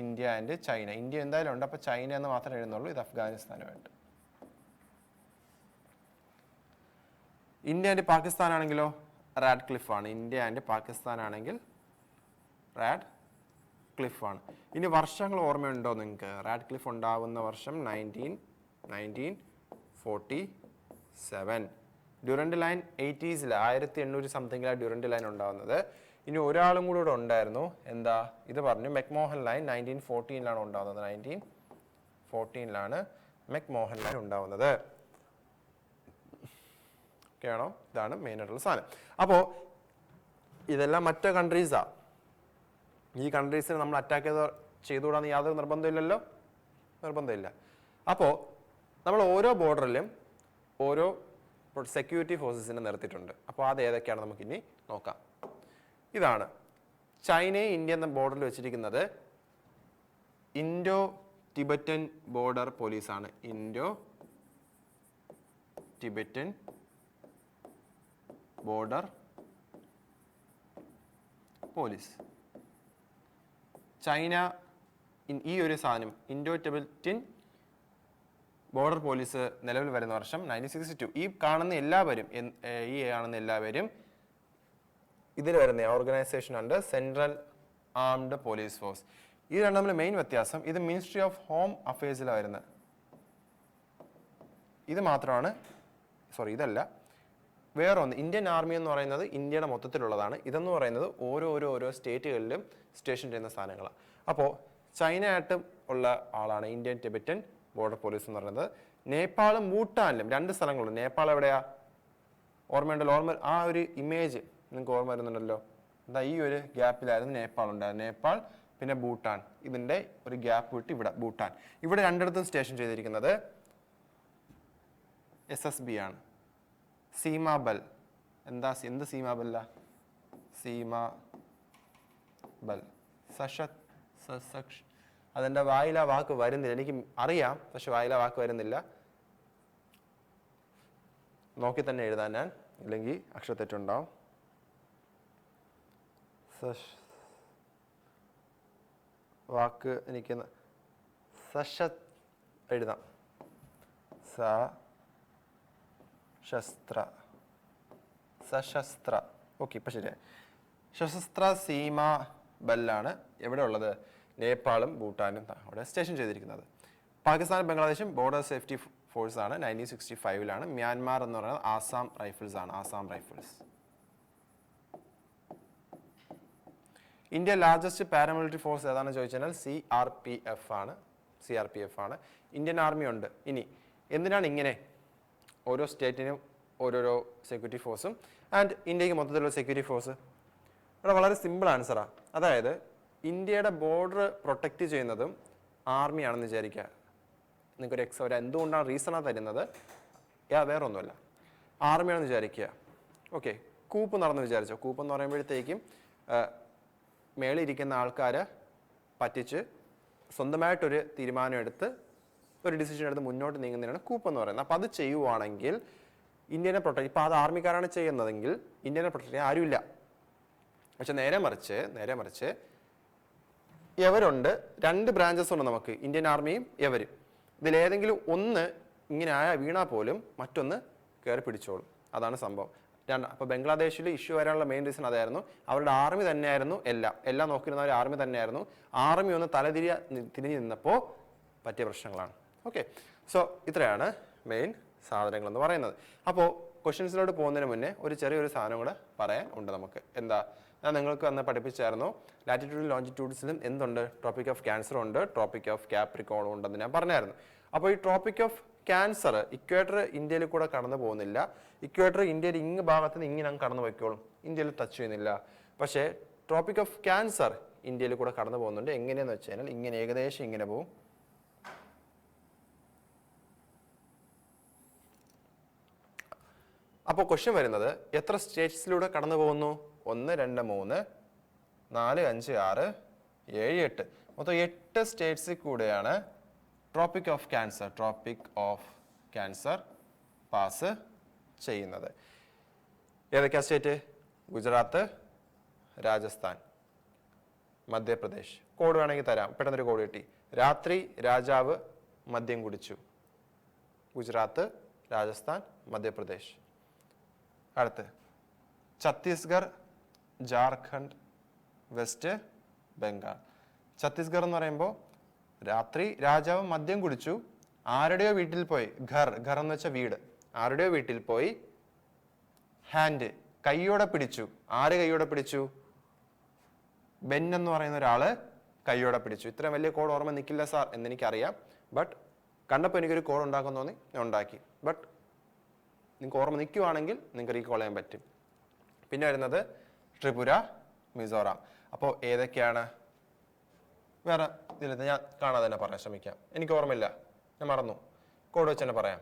India and China. India എന്തായാലും ഉണ്ട്, അപ്പൊ ചൈന എന്ന് മാത്രമേ എഴുതുന്നുള്ളൂ. ഇത് അഫ്ഗാനിസ്ഥാനുമായിട്ട്. ഇന്ത്യ ആൻഡ് പാകിസ്ഥാൻ ആണെങ്കിലോ റാഡ് ക്ലിഫ് ആണ്. ഇന്ത്യ ആൻഡ് പാകിസ്ഥാൻ ആണെങ്കിൽ റാഡ് ക്ലിഫ് ആണ്. ഇനി വർഷങ്ങൾ ഓർമ്മയുണ്ടോ നിങ്ങൾക്ക്? റാഡ് ക്ലിഫ് ഉണ്ടാവുന്ന വർഷം 1947. ഡ്യൂറൻഡ് ലൈൻ 80s 1800 സംതിങ്ങിലാണ് ഡ്യൂറൻഡ് ലൈൻ ഉണ്ടാവുന്നത്. ഇനി ഒരാളും കൂടെ ഉണ്ടായിരുന്നു, എന്താ? ഇത് പറഞ്ഞു, മെക്മോഹൻ ലൈൻ 1914 ഉണ്ടാവുന്നത്. 1914 മെക്മോഹൻ ലൈൻ ഉണ്ടാവുന്നത്. ഓക്കെ ആണോ? ഇതാണ് മെയിൻ ആയിട്ടുള്ള സാധനം. അപ്പോൾ ഇതെല്ലാം മറ്റു കൺട്രീസാ. ഈ കൺട്രീസിനെ നമ്മൾ അറ്റാക്ക് ചെയ്തുകൂടാന്ന് യാതൊരു നിർബന്ധമില്ലല്ലോ. നിർബന്ധമില്ല. അപ്പോൾ നമ്മൾ ഓരോ ബോർഡറിലും ഓരോ സെക്യൂരിറ്റി ഫോഴ്സസിനെ നിർത്തിയിട്ടുണ്ട്. അപ്പോൾ അത് ഏതൊക്കെയാണ് നമുക്കിനി നോക്കാം. ഇതാണ് ചൈനയും ഇന്ത്യ എന്ന ബോർഡറിൽ വെച്ചിരിക്കുന്നത് ഇൻഡോ ടിബറ്റൻ ബോർഡർ പോലീസാണ്. Indo Tibetan border police. China ഈ ഒരു സാധനം ഇൻഡോ ടിബറ്റൻ ബോർഡർ പോലീസ് നിലവിൽ വരുന്ന വർഷം 1962. ഈ കാണുന്ന എല്ലാവരും ഇതിൽ വരുന്ന ഓർഗനൈസേഷൻ ഉണ്ട്, സെൻട്രൽ ആംഡ് പോലീസ് ഫോഴ്സ്. ഇത് രണ്ടും തമ്മിൽ മെയിൻ വ്യത്യാസം, ഇത് മിനിസ്ട്രി ഓഫ് ഹോം അഫയേഴ്സിലാണ് വരുന്നത്. ഇത് മാത്രമാണ്, ഇതല്ല, വേറൊന്ന് ഇന്ത്യൻ ആർമി എന്ന് പറയുന്നത് ഇന്ത്യയുടെ മൊത്തത്തിലുള്ളതാണ്. ഇതെന്ന് പറയുന്നത് ഓരോ സ്റ്റേറ്റുകളിലും സ്റ്റേഷൻ ചെയ്യുന്ന സാധനങ്ങളാണ്. അപ്പോൾ ചൈനയായിട്ടും ഉള്ള ആളാണ് ഇന്ത്യൻ ടിബറ്റൻ ബോർഡർ പോലീസ് എന്ന് പറയുന്നത്. നേപ്പാളും ഭൂട്ടാനിലും 2 സ്ഥലങ്ങളുണ്ട്. നേപ്പാൾ എവിടെയാ? ഓർമ്മയുണ്ടല്ലോ? ആ ഒരു ഇമേജ് നിങ്ങൾക്ക് ഓർമ്മ വരുന്നുണ്ടല്ലോ. എന്താ? ഈ ഒരു ഗ്യാപ്പിലായിരുന്നു നേപ്പാൾ ഉണ്ടായിരുന്നത്. നേപ്പാൾ പിന്നെ ഭൂട്ടാൻ, ഇതിന്റെ ഒരു ഗ്യാപ്പ് വിട്ട് ഇവിടെ ഭൂട്ടാൻ. ഇവിടെ 2 സ്റ്റേഷൻ ചെയ്തിരിക്കുന്നത് SSB ആണ്. സീമാബൽ. എന്ത് സീമാബല്ല? സീമാബൽ. അതെന്റെ വായില വാക്ക് വരുന്നില്ല. എനിക്ക് അറിയാം, പക്ഷെ വായില വാക്ക് വരുന്നില്ല. നോക്കി തന്നെ എഴുതാൻ ഞാൻ, ഇല്ലെങ്കിൽ അക്ഷരത്തെറ്റുണ്ടാവും. വാക്ക് എനിക്ക് എഴുതാം. സശസ്ത്ര. ഓക്കെ, ഇപ്പം ശരിയായി. സശസ്ത്ര സീമാ ബല്ലാണ് എവിടെ ഉള്ളത്? നേപ്പാളും ഭൂട്ടാനും അവിടെ സ്റ്റേഷൻ ചെയ്തിരിക്കുന്നത്. പാകിസ്ഥാനും ബംഗ്ലാദേശും ബോർഡർ സേഫ്റ്റി ഫോഴ്സ് ആണ്. 1965 മ്യാൻമാർ എന്ന് പറയുന്നത് ആസാം റൈഫിൾസ് ആണ്. Assam rifles. India largest paramilitary force ഏതാണെന്ന് ചോദിച്ചാൽ CRPF ആണ്. ഇന്ത്യൻ ആർമി ഉണ്ട്. ഇനി എന്തിനാണ് ഇങ്ങനെ ഓരോ സ്റ്റേറ്റിനും ഓരോരോ സെക്യൂരിറ്റി ഫോഴ്സും ആൻഡ് ഇന്ത്യക്ക് മൊത്തത്തിലുള്ള സെക്യൂരിറ്റി ഫോഴ്സ്? ഇവിടെ വളരെ സിമ്പിൾ ആൻസറാണ്. അതായത് ഇന്ത്യയുടെ ബോർഡർ പ്രൊട്ടക്റ്റ് ചെയ്യുന്നതും ആർമിയാണെന്ന് വിചാരിക്കുക. നിങ്ങൾക്കൊരു ഒരു എന്തുകൊണ്ടാണ് റീസണാണ് തരുന്നത്? വേറെ ഒന്നുമല്ല, ആർമിയാണെന്ന് വിചാരിക്കുക. ഓക്കെ, കൂപ്പ് നടന്ന് വിചാരിച്ചോ. കൂപ്പ് എന്ന് പറയുമ്പോഴത്തേക്കും മേളിരിക്കുന്ന ആൾക്കാരെ പറ്റിച്ച് സ്വന്തമായിട്ടൊരു തീരുമാനം എടുത്ത് ഒരു ഡിസിഷൻ എടുത്ത് മുന്നോട്ട് നീങ്ങുന്നതിനാണ് കൂപ്പ് എന്ന് പറയുന്നത്. അപ്പോൾ അത് ചെയ്യുവാണെങ്കിൽ ഇന്ത്യനെ പ്രൊട്ടക്ട്, ഇപ്പോൾ അത് ആർമിക്കാരാണ് ചെയ്യുന്നതെങ്കിൽ ഇന്ത്യനെ പ്രൊട്ടക്ട് ചെയ്യാൻ ആരുമില്ല. പക്ഷെ നേരെ മറിച്ച് എവരുണ്ട്, 2 ബ്രാഞ്ചസ് ഉണ്ട് നമുക്ക്, ഇന്ത്യൻ ആർമിയും എവരും. ഇതിലേതെങ്കിലും ഒന്ന് ഇങ്ങനെ വീണാൽ പോലും മറ്റൊന്ന് കയറി പിടിച്ചോളും. അതാണ് സംഭവം. അപ്പോൾ ബംഗ്ലാദേശിൽ ഇഷ്യൂ വരാനുള്ള മെയിൻ റീസൺ അതായിരുന്നു. അവരുടെ ആർമി തന്നെയായിരുന്നു എല്ലാം നോക്കിയിരുന്ന ഒരു ആർമി തന്നെയായിരുന്നു. ആർമി ഒന്ന് തിരിഞ്ഞു നിന്നപ്പോൾ പറ്റിയ പ്രശ്നങ്ങളാണ്. ഓക്കെ, സോ ഇത്രയാണ് മെയിൻ സാധനങ്ങൾ എന്ന് പറയുന്നത്. അപ്പോൾ ക്വസ്റ്റ്യൻസിലോട്ട് പോകുന്നതിന് മുന്നേ ഒരു ചെറിയൊരു സാധനം കൂടെ പറയാൻ ഉണ്ട് നമുക്ക്. എന്താ, ഞാൻ നിങ്ങൾക്ക് അന്ന് പഠിപ്പിച്ചായിരുന്നു. ലാറ്റിറ്റ്യൂഡിലും ലോഞ്ചിറ്റ്യൂഡ്സിലും എന്തുണ്ട്? ട്രോപ്പിക് ഓഫ് ക്യാൻസർ ഉണ്ട്, ട്രോപ്പിക് ഓഫ് കാപ്രിക്കോൺ ഉണ്ടെന്ന് ഞാൻ പറഞ്ഞായിരുന്നു. അപ്പോൾ ഈ ട്രോപ്പിക് ഓഫ് ക്യാൻസർ ഇക്വേറ്റർ ഇന്ത്യയിൽ കൂടെ കടന്നു പോകുന്നില്ല. ഇക്വേറ്റർ ഇന്ത്യയിൽ ഇങ്ങ് ഭാഗത്ത് നിന്ന് ഇങ്ങനെ കടന്നു പോയിക്കോളും, ഇന്ത്യയിൽ ടച്ച് ചെയ്യുന്നില്ല. പക്ഷേ ട്രോപ്പിക് ഓഫ് ക്യാൻസർ ഇന്ത്യയിൽ കൂടെ കടന്നു പോകുന്നുണ്ട്. എങ്ങനെയാന്ന് വെച്ച് കഴിഞ്ഞാൽ ഇങ്ങനെ ഏകദേശം ഇങ്ങനെ പോകും. അപ്പോൾ ക്വസ്റ്റ്യൻ വരുന്നത് എത്ര സ്റ്റേറ്റ്സിലൂടെ കടന്നു പോകുന്നു? 1, 2, 3, 4, 5, 6, 7, 8 മൊത്തം 8 സ്റ്റേറ്റ്സിൽ കൂടെയാണ് ട്രോപ്പിക് ഓഫ് ക്യാൻസർ പാസ് ചെയ്യുന്നത്. ഏതൊക്കെയാ സ്റ്റേറ്റ്? ഗുജറാത്ത്, രാജസ്ഥാൻ, മധ്യപ്രദേശ്. കോഡ് വേണമെങ്കിൽ തരാം, പെട്ടെന്നൊരു കോഡ് കിട്ടി. രാത്രി രാജാവ് മദ്യം കുടിച്ചു. ഗുജറാത്ത്, രാജസ്ഥാൻ, മധ്യപ്രദേശ്. അടുത്ത് ഛത്തീസ്ഗഡ്, ജാർഖണ്ഡ്, വെസ്റ്റ് ബംഗാൾ. ഛത്തീസ്ഗഡ് എന്ന് പറയുമ്പോൾ രാത്രി രാജാവ് മദ്യം കുടിച്ചു, ആരുടെയോ വീട്ടിൽ പോയി, ഘർ എന്ന് വെച്ചാൽ വീട്, ആരുടെയോ വീട്ടിൽ പോയി ഹാൻഡ് കൈയോടെ പിടിച്ചു. ആര് കൈയോടെ പിടിച്ചു? ബെൻ എന്ന് പറയുന്ന ഒരാള് കൈയോടെ പിടിച്ചു. ഇത്രയും വലിയ കോഡ് ഓർമ്മ നിൽക്കില്ല സാർ എന്നെനിക്കറിയാം. ബട്ട് കണ്ടപ്പോൾ എനിക്കൊരു കോഡ് ഉണ്ടാക്കാൻ തോന്നി, ഞാൻ ഉണ്ടാക്കി. ബട്ട് നിങ്ങൾക്ക് ഓർമ്മ നിൽക്കുവാണെങ്കിൽ നിങ്ങൾക്ക് റീകോൾ ചെയ്യാൻ പറ്റും. പിന്നെ വരുന്നത് ത്രിപുര, മിസോറാം. അപ്പോൾ ഏതൊക്കെയാണ്? വേറെ ഇതിൽ ഞാൻ കാണാതെ തന്നെ പറയാൻ ശ്രമിക്കാം. എനിക്ക് ഓർമ്മയില്ല, ഞാൻ മറന്നു. കോഡ് വെച്ച് തന്നെ പറയാം.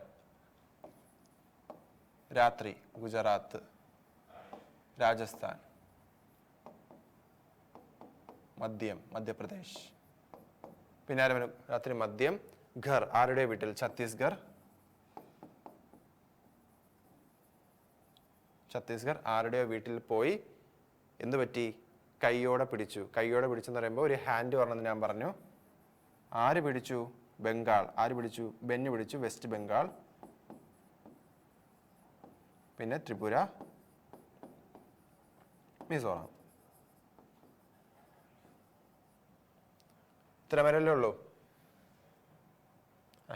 രാത്രി ഗുജറാത്ത്, രാജസ്ഥാൻ, മദ്യം മധ്യപ്രദേശ്. പിന്നെ ആരും രാത്രി മദ്യം, ഘർ ആരുടെ വീട്ടിൽ? ഛത്തീസ്ഗഡ് ആരുടെയോ വീട്ടിൽ പോയി എന്ത് പറ്റി? കൈയോടെ പിടിച്ചു. കൈയോടെ പിടിച്ചെന്ന് പറയുമ്പോൾ ഒരു ഹാൻഡ് പറഞ്ഞത് ഞാൻ പറഞ്ഞു. ആര് പിടിച്ചു? ബംഗാൾ. ആര് പിടിച്ചു? ബെന്ന് പിടിച്ചു. വെസ്റ്റ് ബംഗാൾ, പിന്നെ ത്രിപുര, മിസോറാം. ഇത്ര വരല്ലേ ഉള്ളൂ.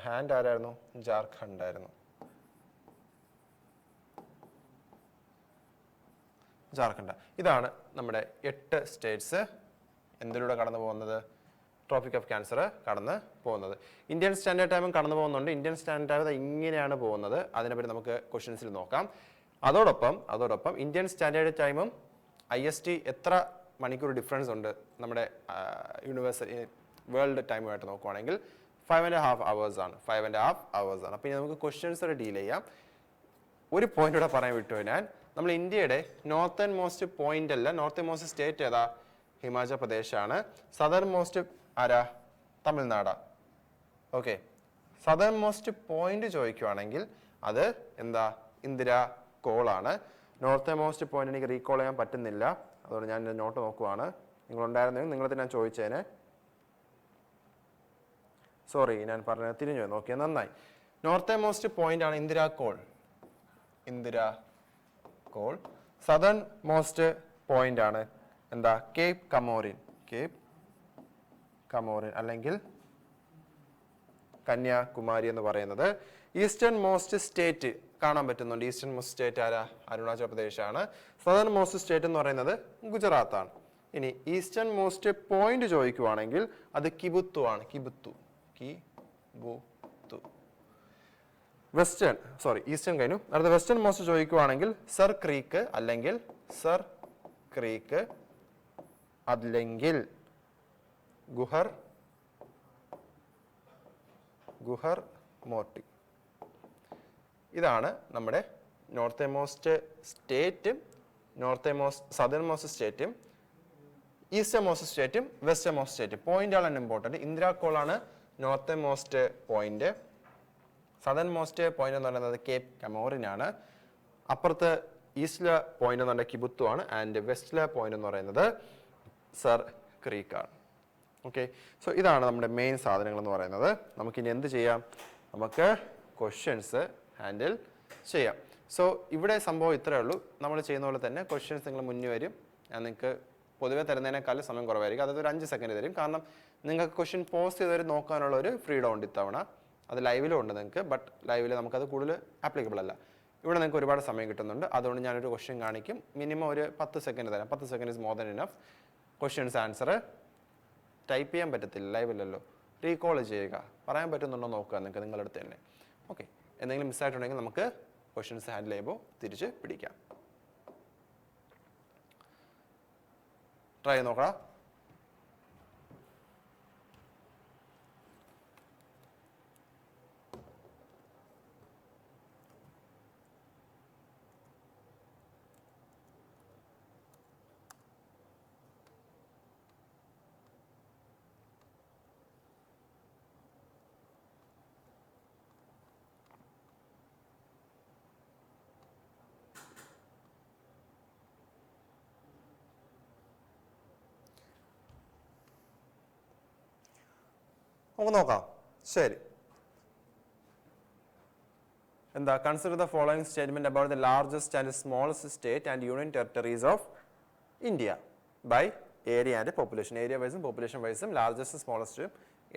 ഹാൻഡ് ആരായിരുന്നു? ജാർഖണ്ഡ് ആയിരുന്നു. ജാർഖണ്ഡ്. ഇതാണ് നമ്മുടെ 8 സ്റ്റേറ്റ്സ് എന്തിലൂടെ കടന്നു പോകുന്നത്? ട്രോപ്പിക് ഓഫ് ക്യാൻസർ കടന്ന് പോകുന്നത്. ഇന്ത്യൻ സ്റ്റാൻഡേർഡ് ടൈമും കടന്നു പോകുന്നുണ്ട്. ഇന്ത്യൻ സ്റ്റാൻഡേർഡ് ടൈം ഇങ്ങനെയാണ് പോകുന്നത്. അതിനെപ്പറ്റി നമുക്ക് ക്വസ്റ്റ്യൻസിൽ നോക്കാം. അതോടൊപ്പം ഇന്ത്യൻ സ്റ്റാൻഡേർഡ് ടൈമും IST എത്ര മണിക്കൂർ ഡിഫറൻസ് ഉണ്ട് നമ്മുടെ യൂണിവേഴ്സൽ വേൾഡ് ടൈമുമായിട്ട് നോക്കുവാണെങ്കിൽ 5.5 hours ആണ്. 5.5 hours ആണ്. അപ്പോൾ ഇനി നമുക്ക് ക്വസ്റ്റ്യൻസ് ഡീൽ ചെയ്യാം. ഒരു പോയിന്റ് കൂടെ പറയാൻ വിട്ടു ഞാൻ. നമ്മൾ ഇന്ത്യയുടെ നോർത്തേൺ മോസ്റ്റ് പോയിന്റ് അല്ല, നോർത്തേൺ മോസ്റ്റ് സ്റ്റേറ്റ് ഏതാ? ഹിമാചൽ പ്രദേശാണ്. സദേൺ മോസ്റ്റ് ആരാ? തമിഴ്നാടാ. ഓക്കെ, സദേൺ മോസ്റ്റ് പോയിന്റ് ചോദിക്കുവാണെങ്കിൽ അത് എന്താ? ഇന്ദിര കോളാണ്. നോർത്തേൺ മോസ്റ്റ് പോയിന്റ് എനിക്ക് റീകോൾ ചെയ്യാൻ പറ്റുന്നില്ല, അതുകൊണ്ട് ഞാൻ എൻ്റെ നോട്ട് നോക്കുവാണ്. നിങ്ങളുണ്ടായിരുന്നെങ്കിൽ നിങ്ങളത് ഞാൻ ചോദിച്ചേനെ. സോറി, ഞാൻ പറഞ്ഞത് തിരിഞ്ഞു നോക്കിയാൽ നന്നായി. നോർത്തേ മോസ്റ്റ് പോയിന്റ് ആണ് Indira call. Southern most point ആണ് എന്താ? കേപ്പ് കമോറിൻ അല്ലെങ്കിൽ കന്യാകുമാരി എന്ന് പറയുന്നത്. ഈസ്റ്റേൺ മോസ്റ്റ് സ്റ്റേറ്റ് കാണാൻ പറ്റുന്നുണ്ട്. ഈസ്റ്റേൺ മോസ്റ്റ് സ്റ്റേറ്റ് ആരാ? അരുണാചൽ പ്രദേശ് ആണ്. സദേൺ മോസ്റ്റ് സ്റ്റേറ്റ് എന്ന് പറയുന്നത് ഗുജറാത്ത് ആണ്. ഇനി ഈസ്റ്റേൺ മോസ്റ്റ് പോയിന്റ് ചോദിക്കുവാണെങ്കിൽ അത് കിബുത്തു ആണ്. കിബുത്തു. ഈസ്റ്റേൺ കഴിഞ്ഞു. അടുത്ത വെസ്റ്റേൺ മോസ്റ്റ് ചോദിക്കുവാണെങ്കിൽ സർ ക്രീക്ക് അല്ലെങ്കിൽ ഗുഹർ മോർട്ടി. ഇതാണ് നമ്മുടെ നോർത്തേ മോസ്റ്റ് സ്റ്റേറ്റും സദേൺ മോസ്റ്റ് സ്റ്റേറ്റും ഈസ്റ്റേൺ മോസ്റ്റ് സ്റ്റേറ്റും വെസ്റ്റേൺ മോസ്റ്റ് സ്റ്റേറ്റും. പോയിന്റുകളാണ് ഇമ്പോർട്ടൻറ്റ്. ഇന്ദിരാ കോൾ ആണ് northern most point. Southern most point എന്ന് പറയുന്നത് കേപ്പ് കമോറിൻ ആണ്. അപ്പുറത്ത് ഈസ്റ്റിലെ പോയിന്റ് എന്ന് പറയുന്നത് കിബുത്തു ആണ്. ആൻഡ് വെസ്റ്റിലെ പോയിന്റ് എന്ന് പറയുന്നത് സർ ക്രീക്ക് ആണ്. ഓക്കെ, സോ ഇതാണ് നമ്മുടെ മെയിൻ സാധനങ്ങൾ എന്ന് പറയുന്നത്. നമുക്കിനി എന്ത് ചെയ്യാം? നമുക്ക് ക്വസ്റ്റ്യൻസ് ഹാൻഡിൽ ചെയ്യാം. സോ ഇവിടെ സംഭവം ഇത്രയേ ഉള്ളൂ. നമ്മൾ ചെയ്യുന്ന പോലെ തന്നെ ക്വസ്റ്റ്യൻസ് നിങ്ങൾ മുന്നിൽ വരും. ഞാൻ നിങ്ങൾക്ക് പൊതുവെ തരുന്നതിനേക്കാൾ സമയം കുറവായിരിക്കും. അതായത് ഒരു 5 സെക്കൻഡ് തരും. കാരണം നിങ്ങൾക്ക് ക്വസ്റ്റ്യൻ പോസ്റ്റ് ചെയ്തവർ നോക്കാനുള്ള ഒരു ഫ്രീഡം ഉണ്ട് ഇത്തവണ. അത് ലൈവിലും ഉണ്ട് നിങ്ങൾക്ക്. ബട്ട് ലൈവിൽ നമുക്കത് കൂടുതൽ ആപ്ലിക്കബിൾ അല്ല. ഇവിടെ നിങ്ങൾക്ക് ഒരുപാട് സമയം കിട്ടുന്നുണ്ട്. അതുകൊണ്ട് ഞാനൊരു ക്വസ്റ്റ്യൻ കാണിക്കും. മിനിമം ഒരു 10 സെക്കൻഡ് തരാം. 10 second is more than enough. Questions answer type ചെയ്യാൻ പറ്റത്തില്ല, ലൈവിലല്ലോ. റീകോൾ ചെയ്യുക. പറയാൻ പറ്റുന്നുണ്ടോ നോക്കുക നിങ്ങൾക്ക് നിങ്ങളുടെ അടുത്ത് തന്നെ. ഓക്കെ, എന്തെങ്കിലും മിസ്സായിട്ടുണ്ടെങ്കിൽ നമുക്ക് ക്വസ്റ്റ്യൻസ് ഹാൻഡിൽ ചെയ്യുമ്പോൾ തിരിച്ച് പിടിക്കാം. ട്രൈ ചെയ്ത് നോക്കാം. നമുക്ക് നോക്കാം. ശരി, എന്താ? Consider the following statement about the largest and smallest state and union territories of India by area and population. Area വൈസും പോപ്പുലേഷൻ വൈസും ലാർജസ്റ്റ് സ്മോളസ്റ്റ്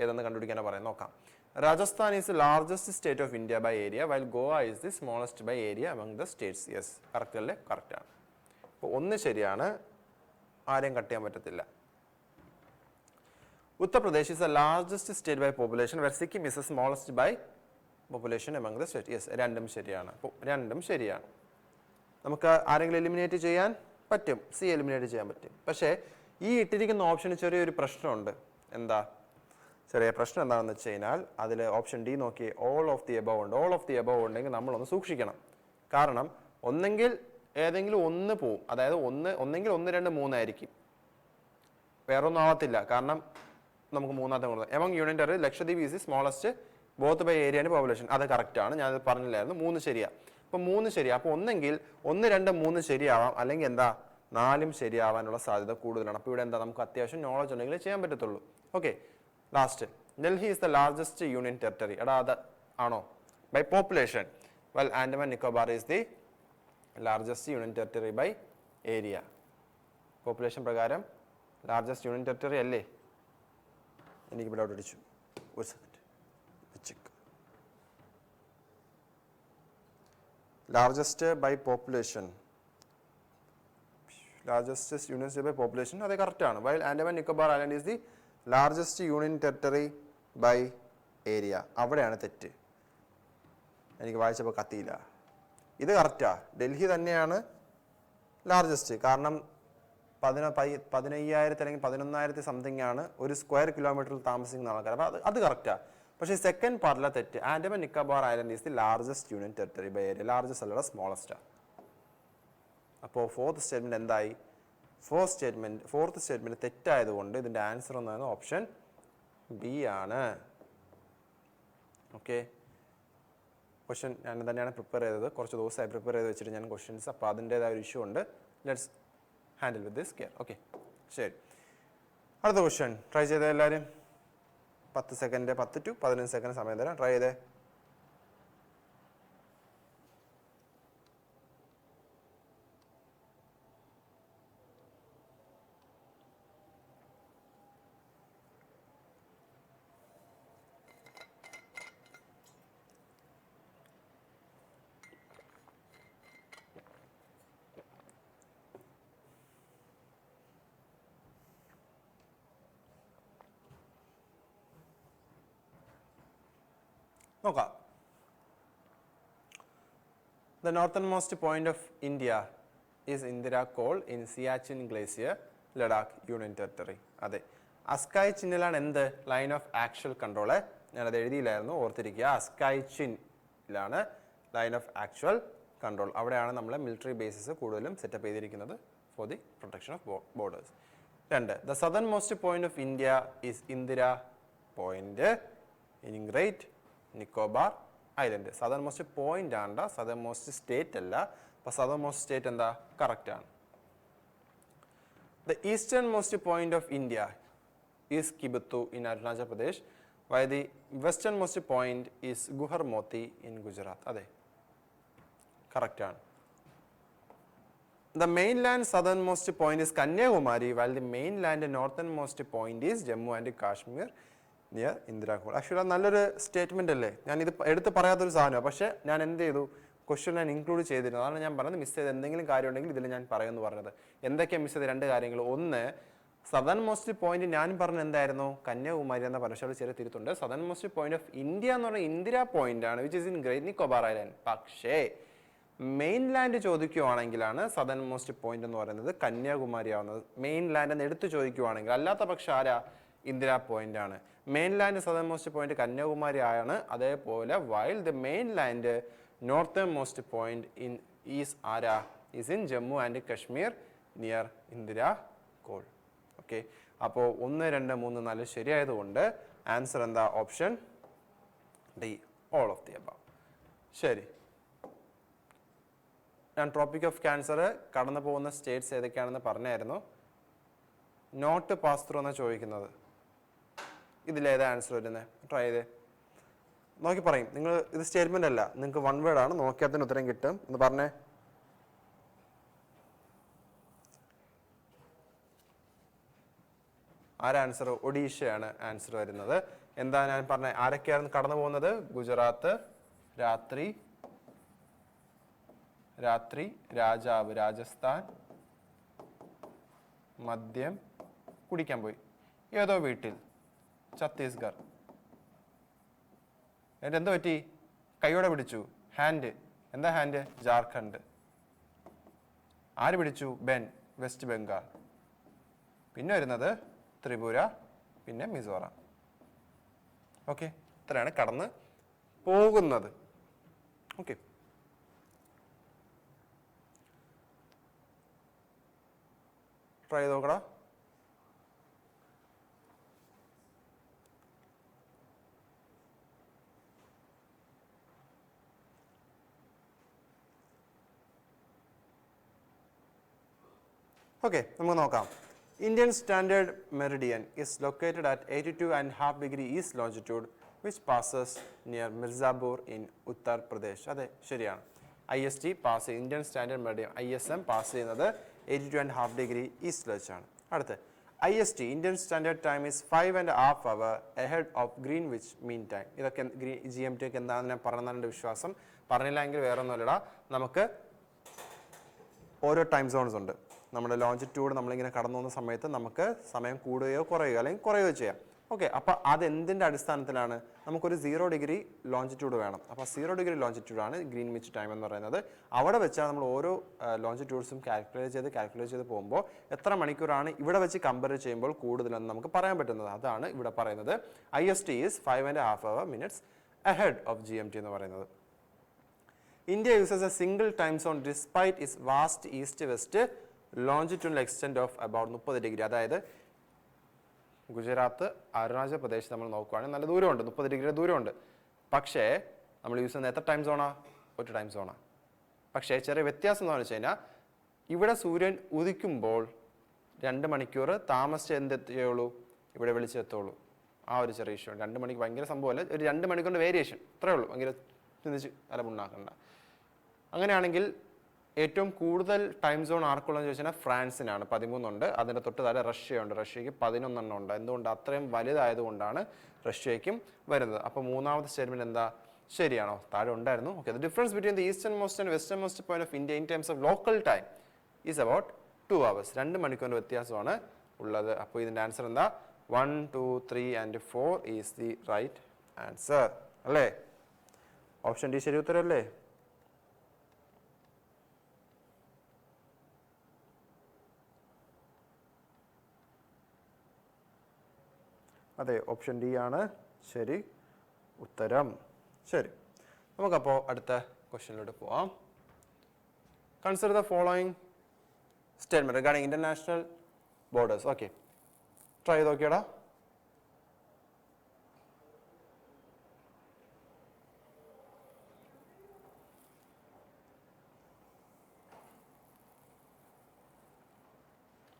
ഏതെന്ന് കണ്ടുപിടിക്കാനാണ് പറയാം. നോക്കാം. Rajasthan is largest state of India by area while Goa is the smallest by area among the states. Yes, correct അല്ലേ? Correct ആണ്. അപ്പോൾ ഒന്ന് ശരിയാണ്, ആരെയും കട്ട് ചെയ്യാൻ പറ്റത്തില്ല. Uttar Pradesh is the largest state by population where Sikkim is the smallest by population among the states. Yes, രണ്ടും ശരിയാണ്. അപ്പോൾ രണ്ടും ശരിയാണ്. നമുക്ക് ആരെങ്കിലും എലിമിനേറ്റ് ചെയ്യാൻ പറ്റും. സി എലിമിനേറ്റ് ചെയ്യാൻ പറ്റും. പക്ഷേ ഈ ഇട്ടിരിക്കുന്ന ഓപ്ഷന് ചെറിയൊരു പ്രശ്നമുണ്ട്. എന്താ ചെറിയ പ്രശ്നം എന്താണെന്ന് വെച്ച് കഴിഞ്ഞാൽ അതിൽ ഓപ്ഷൻ ഡി നോക്കി ഓൾ ഓഫ് ദി എബവ് ഉണ്ട്. ഓൾ ഓഫ് ദി എബവ് ഉണ്ടെങ്കിൽ നമ്മളൊന്ന് സൂക്ഷിക്കണം. കാരണം ഒന്നെങ്കിൽ ഏതെങ്കിലും ഒന്ന് പോവും. അതായത് ഒന്നെങ്കിൽ 1, 2, 3 ആയിരിക്കും. വേറൊന്നും ആവത്തില്ല. കാരണം നമുക്ക് മൂന്നാമത്തെ കൊടുക്കാം. Among union territory Lakshadweep is the smallest both by area and population. അത് കറക്റ്റ് ആണ്. ഞാനത് പറഞ്ഞില്ലായിരുന്നു. 3 ശരിയാ. അപ്പോൾ 3 ശരിയാ. അപ്പോൾ ഒന്നെങ്കിൽ 1, 2, 3 ശരിയാവാം, അല്ലെങ്കിൽ എന്താ 4 ശരിയാവാനുള്ള സാധ്യത കൂടുതലാണ്. അപ്പോൾ ഇവിടെ എന്താ നമുക്ക് അത്യാവശ്യം നോളജ് ഉണ്ടെങ്കിൽ ചെയ്യാൻ പറ്റത്തുള്ളൂ. Okay, last Delhi is the largest union territory. എടാ അത് ആണോ? By population. Well, Andaman Nicobar is the largest union territory by area. Population പ്രകാരം ലാർജസ്റ്റ് യൂണിയൻ ടെറിട്ടറി അല്ലേ? എനിക്ക് ഇവിടെ അടിച്ചു. ഒരു second. Largest by population, largest union territory by population, അത് കറക്റ്റാണ്. While Andaman Nicobar island is the largest union territory by area. അവിടെയാണ് തെറ്റ്. എനിക്ക് വായിച്ചപ്പോൾ കത്തിയില്ല. ഇത് കറക്റ്റാ. ഡൽഹി തന്നെയാണ് ലാർജസ്റ്റ്. കാരണം 15,000 അല്ലെങ്കിൽ 11,000 സംതിങ് ആണ് ഒരു സ്ക്വയർ കിലോമീറ്ററിൽ താമസിക്കുന്ന ആൾക്കാർ. അപ്പോൾ അത് കറക്റ്റാണ്. പക്ഷേ സെക്കൻഡ് പാർട്ടിലെ തെറ്റ്. Andaman Nicobar island is the largest union territory by area. Largest അല്ല, സ്മോളസ്റ്റാണ്. അപ്പോൾ ഫോർത്ത് സ്റ്റേറ്റ്മെന്റ് എന്തായി? ഫോർത്ത് സ്റ്റേറ്റ്മെന്റ് തെറ്റായതുകൊണ്ട് ഇതിൻ്റെ ആൻസർ എന്ന് പറയുന്നത് ഓപ്ഷൻ ബി ആണ്. ഓക്കെ, ക്വസ്റ്റ്യൻ ഞാൻ തന്നെയാണ് പ്രിപ്പയർ ചെയ്തത്. കുറച്ച് ദിവസമായി പ്രിപ്പയർ ചെയ്ത് വെച്ചിട്ട് ഞാൻ ക്വസ്റ്റ്യൻസ്. അപ്പോൾ അതിൻ്റെതായ ഒരു ഇഷ്യൂ ഉണ്ട്. Let's handle with this care. Okay, ശരി. അടുത്ത ക്വസ്റ്റ്യൻ ട്രൈ ചെയ്തേ എല്ലാവരും. 10 സെക്കൻഡ്, 10 to 15 സെക്കൻഡ് സമയം തരാം. ട്രൈ ചെയ്തേ. നോക്കാം. The northernmost point of India is Indira Col in Siachen Glacier, Ladakh Union Territory. അതെ, അസ്കായ് ചിന്നിലാണ് എന്ത് ലൈൻ ഓഫ് ആക്ച്വൽ കൺട്രോള്. ഞാനത് എഴുതിയില്ലായിരുന്നു, ഓർത്തിരിക്കുക. അസ്കായ് ചിന്നിലാണ് ലൈൻ ഓഫ് ആക്ച്വൽ കൺട്രോൾ. അവിടെയാണ് നമ്മൾ മിലിറ്ററി ബേസസ് കൂടുതലും സെറ്റപ്പ് ചെയ്തിരിക്കുന്നത് for the protection of borders. 2, the southernmost point of India is Indira Point in Great Nicobar Island. Southern most point ആണ്, southern most state അല്ല. അപ്പൊ southern most state എന്താ correct ആണ്. The easternmost point of India is Kibuttu in Arunachal Pradesh, while the westernmost point is Guharmoti in Gujarat. അതെ, correct ആണ്. The mainland southernmost point is Kanyakumari, while the mainland northernmost point is Jammu and Kashmir near Indira Col. Actually നല്ലൊരു statement അല്ലേ. ഞാൻ ഇത് എടുത്ത് പറയാത്തൊരു സാധനമാണ്, പക്ഷേ ഞാൻ എന്ത് ചെയ്തു, ക്വസ്റ്റ്യൻ ഞാൻ ഇൻക്ലൂഡ് ചെയ്തിരുന്നു. അതാണ് ഞാൻ പറഞ്ഞത്. മിസ് ചെയ്ത് എന്തെങ്കിലും കാര്യം ഉണ്ടെങ്കിൽ ഇതിൽ ഞാൻ പറയുമെന്ന് പറഞ്ഞത്. എന്തൊക്കെയാണ് മിസ് ചെയ്ത്? 2 കാര്യങ്ങൾ. ഒന്ന്, സദൺ മോസ്റ്റ് പോയിന്റ് ഞാൻ പറഞ്ഞത് എന്തായിരുന്നു, കന്യാകുമാരി എന്ന പറഞ്ഞ. പക്ഷേ ചെറിയ തിരുത്തുണ്ട്. Southern most point of India എന്ന് പറഞ്ഞാൽ ഇന്ദിര പോയിന്റ് ആണ്, which is in Great Nicobar island. പക്ഷേ മെയിൻലാൻഡ് ചോദിക്കുവാണെങ്കിലാണ് സദൺ മോസ്റ്റ് പോയിന്റ് എന്ന് പറയുന്നത് കന്യാകുമാരി ആവുന്നത്. മെയിൻലാൻഡ് എന്ന് എടുത്ത് ചോദിക്കുവാണെങ്കിൽ. അല്ലാത്ത പക്ഷം ആരാ, ഇന്ദിര പോയിന്റ് ആണ്. Mainland southern most point Kanyakumari ആണ്. അതേപോലെ while the mainland northern most point in is ആരാ, is in Jammu and Kashmir near Indira Col. Okay, അപ്പോൾ 1, 2, 3, 4 ശരിയായതുകൊണ്ട് ആൻസർ എന്താ, option D, all of the above. ശരി, ഞാൻ ട്രോപ്പിക് ഓഫ് ക്യാൻസർ കടന്നു പോകുന്ന സ്റ്റേറ്റ്സ് ഏതൊക്കെയാണെന്ന് പറഞ്ഞായിരുന്നു. നോട്ട് പാസ് ത്രൂ എന്നാണ് ചോദിക്കുന്നത്. ഇതിലേതാ ആൻസർ വരുന്നത്? ട്രൈ ചെയ്തേ, നോക്കി പറയും. നിങ്ങൾ ഇത് സ്റ്റേറ്റ്മെന്റ് അല്ല, നിങ്ങൾക്ക് 1 വേർഡ് ആണ്. നോക്കിയാൽ തന്നെ ഉത്തരം കിട്ടും എന്ന് പറഞ്ഞേ. ആരാ ആൻസർ? ഒഡീഷയാണ് ആൻസർ വരുന്നത്. എന്താ ഞാൻ പറഞ്ഞ, ആരൊക്കെയാണ് കടന്നു പോകുന്നത്? ഗുജറാത്ത്, രാത്രി രാജാവ്, രാജസ്ഥാൻ, മദ്യം കുടിക്കാൻ പോയി ഏതോ വീട്ടിൽ, ഛത്തീസ്ഗഡ്. എന്നിട്ട് എന്ത് പറ്റി? കൈയോടെ പിടിച്ചു, ഹാൻഡ്. എന്താ ഹാൻഡ്? ജാർഖണ്ഡ്. ആര് പിടിച്ചു? Ben, west Bengal. പിന്നെ വരുന്നത് ത്രിപുര, പിന്നെ മിസോറാം. ഓക്കെ, ഇത്രയാണ് കടന്ന് പോകുന്നത്. ഓക്കെ, ട്രൈ ചെയ്ത് നോക്കടാ. ഓക്കെ, നമുക്ക് നോക്കാം. Indian standard Meridian is located at 82.5 degree east longitude which passes near Mirzapur in Uttar Pradesh. അതെ, ശരിയാണ്. IST പാസ് ചെയ്യും, Indian standard Meridian ISM pass ചെയ്യുന്നത് 82.5 ഡിഗ്രി ഈസ്റ്റ് വെച്ചാണ്. അടുത്ത് IST Indian standard time is 5.5 hours ahead of Greenwich mean time. ഇതൊക്കെ GMT ഒക്കെ എന്താണെന്ന് ഞാൻ പറഞ്ഞതിൻ്റെ വിശ്വാസം. പറഞ്ഞില്ല എങ്കിൽ വേറെ ഒന്നുമില്ലടാ. നമുക്ക് ഓരോ ടൈം സോൺസ് ഉണ്ട്. നമ്മുടെ ലോഞ്ചിറ്റ്യൂഡ് നമ്മളിങ്ങനെ കടന്നു പോകുന്ന സമയത്ത് നമുക്ക് സമയം കൂടുകയോ കുറയുകയോ അല്ലെങ്കിൽ കുറയുകയോ ചെയ്യാം. ഓക്കെ, അപ്പോൾ അത് എന്തിൻ്റെ അടിസ്ഥാനത്തിലാണ്? നമുക്കൊരു 0 ഡിഗ്രി ലോഞ്ചിറ്റ്യൂഡ് വേണം. അപ്പോൾ 0 ഡിഗ്രി ലോഞ്ചിറ്റ്യൂഡാണ് ഗ്രീൻവിച്ച് ടൈം എന്ന് പറയുന്നത്. അവിടെ വെച്ചാൽ നമ്മൾ ഓരോ ലോഞ്ചിറ്റ്യൂഡ്സും കാൽക്കുലേറ്റ് ചെയ്ത് പോകുമ്പോൾ എത്ര മണിക്കൂറാണ് ഇവിടെ വെച്ച് കമ്പയർ ചെയ്യുമ്പോൾ കൂടുതലെന്ന് നമുക്ക് പറയാൻ പറ്റുന്നത്. അതാണ് ഇവിടെ പറയുന്നത്. IST is 5.5 hours ahead of GMT എന്ന് പറയുന്നത്. India uses a single time zone despite its vast east-west longitudinal extent of about 30 degree. അതായത് ഗുജറാത്ത്, അരുണാചൽ പ്രദേശ് നമ്മൾ നോക്കുകയാണെങ്കിൽ നല്ല ദൂരമുണ്ട്, 30 ഡിഗ്രിയുടെ ദൂരമുണ്ട്. പക്ഷേ നമ്മൾ യൂസ് ചെയ്യുന്ന എത്ര ടൈം സോണാ? ഒരു ടൈം സോണാ. പക്ഷേ ചെറിയ വ്യത്യാസം എന്ന് വെച്ച് കഴിഞ്ഞാൽ ഇവിടെ സൂര്യൻ ഉദിക്കുമ്പോൾ 2 മണിക്കൂർ താമസിച്ച് എന്തെത്തുകയുള്ളൂ, ഇവിടെ വിളിച്ചെത്തുള്ളൂ. ആ ഒരു ചെറിയ ഇഷ്യൂ. 2 മണിക്ക് ഭയങ്കര സംഭവമല്ല, ഒരു 2 മണിക്കൂറിൻ്റെ വേരിയേഷൻ ഇത്രയേ ഉള്ളൂ. ഭയങ്കര ചിന്തിച്ച് അലമുണ്ടാക്കണ്ട. അങ്ങനെയാണെങ്കിൽ ഏറ്റവും കൂടുതൽ ടൈം സോൺ ആർക്കുള്ളതെന്ന് ചോദിച്ചാൽ ഫ്രാൻസിനാണ് 13 ഉണ്ട്. അതിൻ്റെ തൊട്ട് താഴെ റഷ്യയുണ്ട്. റഷ്യയ്ക്ക് 11 ഉണ്ട്. എന്തുകൊണ്ട്? അത്രയും വലുതായതുകൊണ്ടാണ് റഷ്യയ്ക്കും വരുന്നത്. അപ്പോൾ മൂന്നാമത്തെ സ്റ്റേറ്റ്മെന്റ് എന്താ, ശരിയാണോ? താഴെ ഉണ്ടായിരുന്നു. Okay, the difference between the eastern most and western most point of India in terms of local time is about 2 hours. 2 മണിക്കൂറിൻ്റെ വ്യത്യാസമാണ് ഉള്ളത്. അപ്പോൾ ഇതിൻ്റെ ആൻസർ എന്താ? 1, 2, 3 and 4 is the right answer അല്ലേ? ഓപ്ഷൻ ഡി ശരി ഉത്തരമല്ലേ? അതെ, ഓപ്ഷൻ ഡി ആണ് ശരി ഉത്തരം. ശരി, നമുക്കപ്പോൾ അടുത്ത ക്വസ്റ്റ്യനിലോട്ട് പോവാം. Consider the following statement regarding international borders. Okay, try ചെയ്ത് നോക്കിയടാ.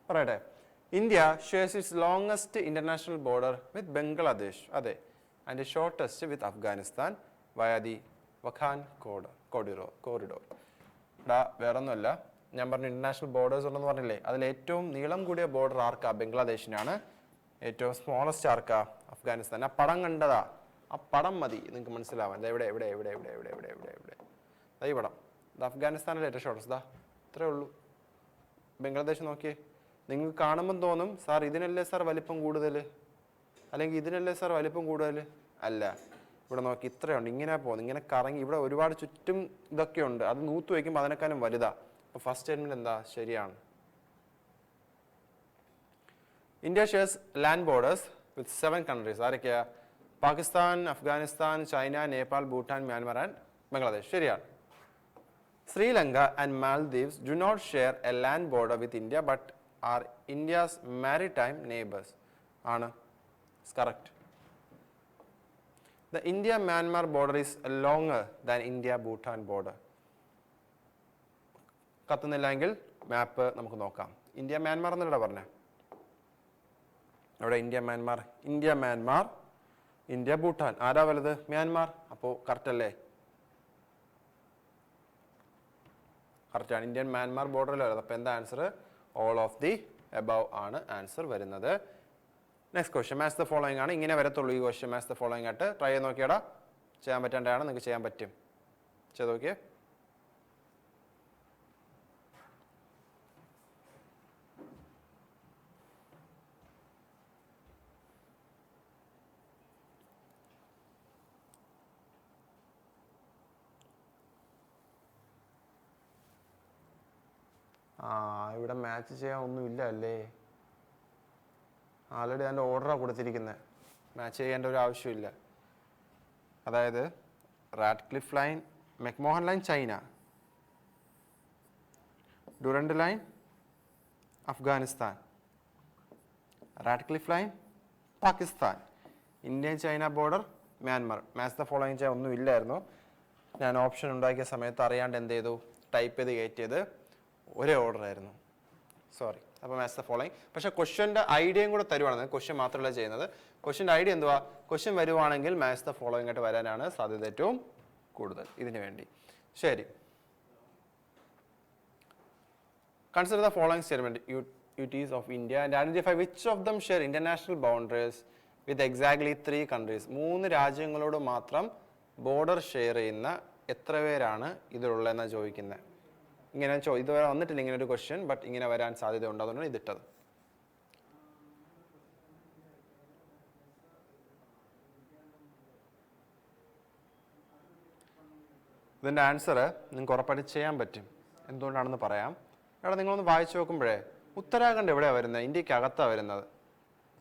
പറയട്ടെ. India shares its longest international border with Bangladesh, അതെ, and shortest with Afghanistan via the Wakhan corridor. വേറൊന്നുമല്ല, ഞാൻ പറഞ്ഞ ഇന്റർനാഷണൽ ബോർഡേഴ്സ് ഉണ്ടെന്ന് പറഞ്ഞില്ലേ, അതിൽ ഏറ്റവും നീളം കൂടിയ ബോർഡർ ആർക്കാ? ബംഗ്ലാദേശിനാണ്. ഏറ്റവും സ്മോളസ്റ്റ് ആർക്കാ? അഫ്ഗാനിസ്ഥാൻ. ആ പടം കണ്ടതാ, ആ പടം മതി നിങ്ങൾക്ക് മനസ്സിലാവാൻ. എവിടെ എവിടെ എവിടെ എവിടെ എവിടെ എവിടെ എവിടെ എവിടെ ഈ പടം. ഇത് അഫ്ഗാനിസ്ഥാനിലെ ഏറ്റവും ഷോർട്ടസ്റ്റ്. ദാ ഇത്രേ ഉള്ളൂ. ബംഗ്ലാദേശ് നോക്കിയേ. നിങ്ങൾക്ക് കാണുമ്പം തോന്നും, സാർ ഇതിനല്ലേ സാർ വലിപ്പം കൂടുതൽ, അല്ലെങ്കിൽ ഇതിനല്ലേ സാർ വലിപ്പം കൂടുതൽ. അല്ല, ഇവിടെ നോക്കി ഇത്രയുണ്ട്. ഇങ്ങനെ പോകുന്നു, ഇങ്ങനെ കറങ്ങി, ഇവിടെ ഒരുപാട് ചുറ്റും ഇതൊക്കെ ഉണ്ട്. അത് നൂത്ത് വയ്ക്കുമ്പോൾ അതിനേക്കാളും വലുതാ. അപ്പോൾ ഫസ്റ്റ് സ്റ്റേറ്റ്മെന്റ് എന്താ? ശരിയാണ്. India shares land borders with 7 countries. ആരൊക്കെയാ? Pakistan, Afghanistan, China, Nepal, Bhutan, Myanmar and Bangladesh. ശരിയാണ്. Sri Lanka and Maldives do not share a land border with India but are India's maritime neighbors. ആണ്. Correct. The India-Myanmar border is longer than India-Bhutan border. കത്തുന്നില്ലെങ്കിൽ മാപ്പ് നമുക്ക് നോക്കാം. India-Myanmar എന്നല്ല പറഞ്ഞേ. അവിടെ India-Myanmar, India-Myanmar, ഇന്ത്യ-ഭൂട്ടാൻ. ആരാ വലുത്? മ്യാൻമാർ. അപ്പോൾ കറക്റ്റ് അല്ലേ? കറക്റ്റാണ്. ഇന്ത്യൻ-മ്യാൻമാർ ബോർഡറിൽ വരുന്നത്. അപ്പോൾ എന്താ answer? All of the above ആണ് ആൻസർ വരുന്നത്. Next question match the following ആണ്. ഇങ്ങനെ വരത്തുള്ളൂ ഈ ക്വസ്റ്റ്യൻ. മാച്ച് ദ ഫോളോയിങ് ആയിട്ട് ട്രൈ ചെയ്ത് നോക്കിയാടാ. ചെയ്യാൻ പറ്റേണ്ടതാണ്, നിങ്ങൾക്ക് ചെയ്യാൻ പറ്റും. ചെയ്ത് നോക്കിയേ. ഇവിടെ മാച്ച് ചെയ്യാൻ ഒന്നുമില്ല അല്ലേ? ആൾറെഡി അതിൻ്റെ ഓർഡറാണ് കൊടുത്തിരിക്കുന്നത്. മാച്ച് ചെയ്യേണ്ട ഒരു ആവശ്യമില്ല. അതായത് Radcliffe line, McMahon line China, Durand line Afghanistan, Radcliffe line Pakistan, Indian China border Myanmar. Match the following ചെയ്യാൻ ഒന്നും ഇല്ലായിരുന്നു. ഞാൻ ഓപ്ഷൻ ഉണ്ടാക്കിയ സമയത്ത് അറിയാണ്ട് എന്ത് ചെയ്തു? ടൈപ്പ് ചെയ്ത് കയറ്റിയത് ഒരേ ഓർഡർ ആയിരുന്നു. സോറി. അപ്പോൾ മാച്ച് ദ ഫോളോയിങ്. പക്ഷേ ക്വസ്റ്റ്യൻ്റെ ഐഡിയയും കൂടെ തരുവാണ്. ക്വസ്റ്റ്യൻ മാത്രമല്ല ചെയ്യുന്നത്. ക്വസ്റ്റ്യൻ്റെ ഐഡിയ എന്തുവാ? ക്വസ്റ്റ്യൻ വരുവാണെങ്കിൽ മാച്ച് ദ ഫോളോയിങ് ആയിട്ട് വരാനാണ് സാധ്യത ഏറ്റവും കൂടുതൽ ഇതിനു വേണ്ടി. ശരി, consider the following statement UTs of India and identify which of them share international boundaries with exactly 3 countries. 3 രാജ്യങ്ങളോട് മാത്രം ബോർഡർ ഷെയർ ചെയ്യുന്ന എത്ര പേരാണ് ഇതിലുള്ളതെന്നാണ് ചോദിക്കുന്നത്. ഇങ്ങനെ ഇതുവരെ വന്നിട്ടില്ല ഇങ്ങനെ ഒരു ക്വസ്റ്റ്യൻ, ബട്ട് ഇങ്ങനെ വരാൻ സാധ്യത ഉണ്ടാകുന്നതാണ് ഇതിട്ടത്. ഇതിൻ്റെ ആൻസർ നിങ്ങൾക്ക് ഉറപ്പായിട്ട് ചെയ്യാൻ പറ്റും. എന്തുകൊണ്ടാണെന്ന് പറയാം. എടാ, നിങ്ങളൊന്ന് വായിച്ചു നോക്കുമ്പോഴേ ഉത്തരാഖണ്ഡ് എവിടെയാണ് വരുന്നത്? ഇന്ത്യക്കകത്താണ് വരുന്നത്.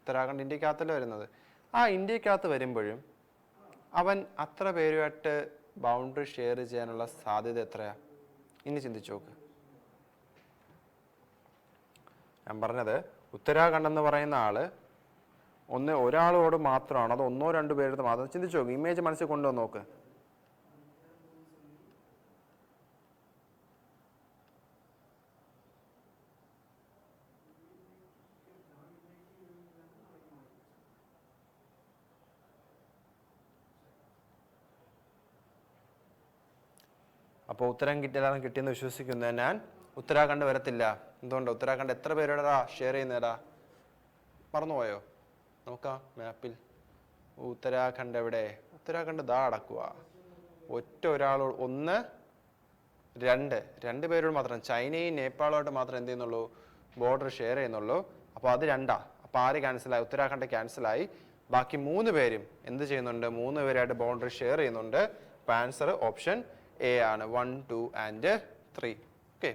ഉത്തരാഖണ്ഡ് ഇന്ത്യക്കകത്തല്ലേ വരുന്നത്. ആ ഇന്ത്യക്കകത്ത് വരുമ്പോഴും അവൻ അത്ര പേരുമായിട്ട് ബൗണ്ടറി ഷെയർ ചെയ്യാനുള്ള സാധ്യത എത്രയാണ്? ഇനി ചിന്തിച്ചു നോക്ക്. ഞാൻ പറഞ്ഞത് ഉത്തരാഖണ്ഡ് എന്ന് പറയുന്ന ആള് ഒരാളോട് മാത്രമാണോ അതോ 1-2 പേരുടെ മാത്രം? ചിന്തിച്ചു നോക്ക്. ഇമേജ് മനസ്സിൽ കൊണ്ടുവന്ന് നോക്ക്. അപ്പോൾ ഉത്തരം എല്ലാവരും കിട്ടിയെന്ന് വിശ്വസിക്കുന്ന ഞാൻ. ഉത്തരാഖണ്ഡ് വരത്തില്ല. എന്തുകൊണ്ട്? ഉത്തരാഖണ്ഡ് എത്ര പേരോടാ ഷെയർ ചെയ്യുന്നേടാ? മറന്നുപോയോ? നോക്കാം മാപ്പിൽ. ഉത്തരാഖണ്ഡ് എവിടെ? ഉത്തരാഖണ്ഡ് ദാ അടക്കുക. ഒറ്റ ഒരാളോട് 1 2 പേരോട് മാത്രം, ചൈനയും നേപ്പാളുമായിട്ട് മാത്രം എന്ത് ചെയ്യുന്നുള്ളൂ? ബോർഡർ ഷെയർ ചെയ്യുന്നുള്ളൂ. അപ്പോൾ അത് 2. അപ്പോൾ ആര് ക്യാൻസലായി? ഉത്തരാഖണ്ഡ് ക്യാൻസലായി. ബാക്കി 3 പേരും എന്ത് ചെയ്യുന്നുണ്ട്? 3 പേരായിട്ട് ബൗണ്ടറി ഷെയർ ചെയ്യുന്നുണ്ട്. അപ്പോൾ ആൻസർ ഓപ്ഷൻ എ ആണ്. 1, 2 ആൻഡ് 3. ഓക്കെ,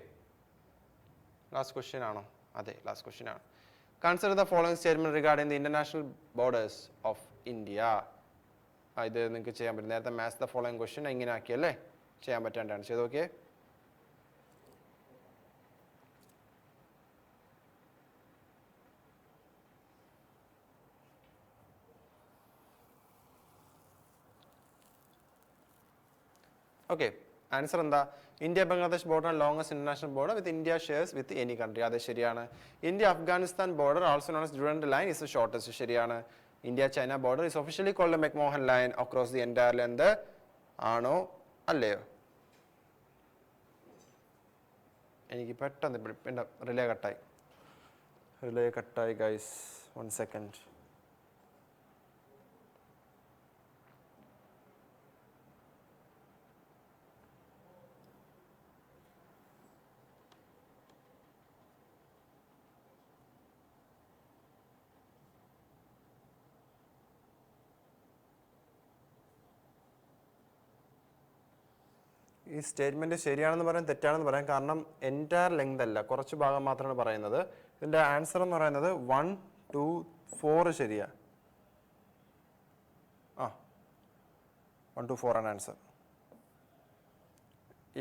ലാസ്റ്റ് ക്വസ്റ്റ്യൻ ആണോ? അതെ, ലാസ്റ്റ് ക്വസ്റ്റ്യൻ ആണ്. Consider the following statement regarding the international borders of India. ഇത് നിങ്ങൾക്ക് ചെയ്യാൻ പറ്റും. നേരത്തെ മാച്ച് ദ ഫോളോയിങ് ക്വസ്റ്റ്യൻ ഇങ്ങനെ ആക്കിയല്ലേ? ചെയ്യാൻ പറ്റാണ്ടാണ്. ചെയ്ത് നോക്കിയേ. ഓക്കെ, ആൻസർ എന്താ? India Bangladesh border longest international border with India shares with any country. അതെ, ശരിയാണ്. India Afghanistan border also known as Durand line is the shortest. ശരിയാണ്. India China border is officially called McMahon line across the entire length. ആണോ അല്ലയോ? എനിക്ക് പെട്ടെന്ന് relay കട്ടായി guys. 1 second. ഈ statement ശരിയാണെന്ന് പറയാൻ തെറ്റാണെന്ന് പറയാം. കാരണം എൻറ്റയർ ലെങ്ത് അല്ല, കുറച്ച് ഭാഗം മാത്രമാണ് പറയുന്നത്. ഇതിന്റെ ആൻസർ എന്ന് പറയുന്നത് 1, 2, 4 ശരിയാ. 1, 2, 4 ആണ് ആൻസർ.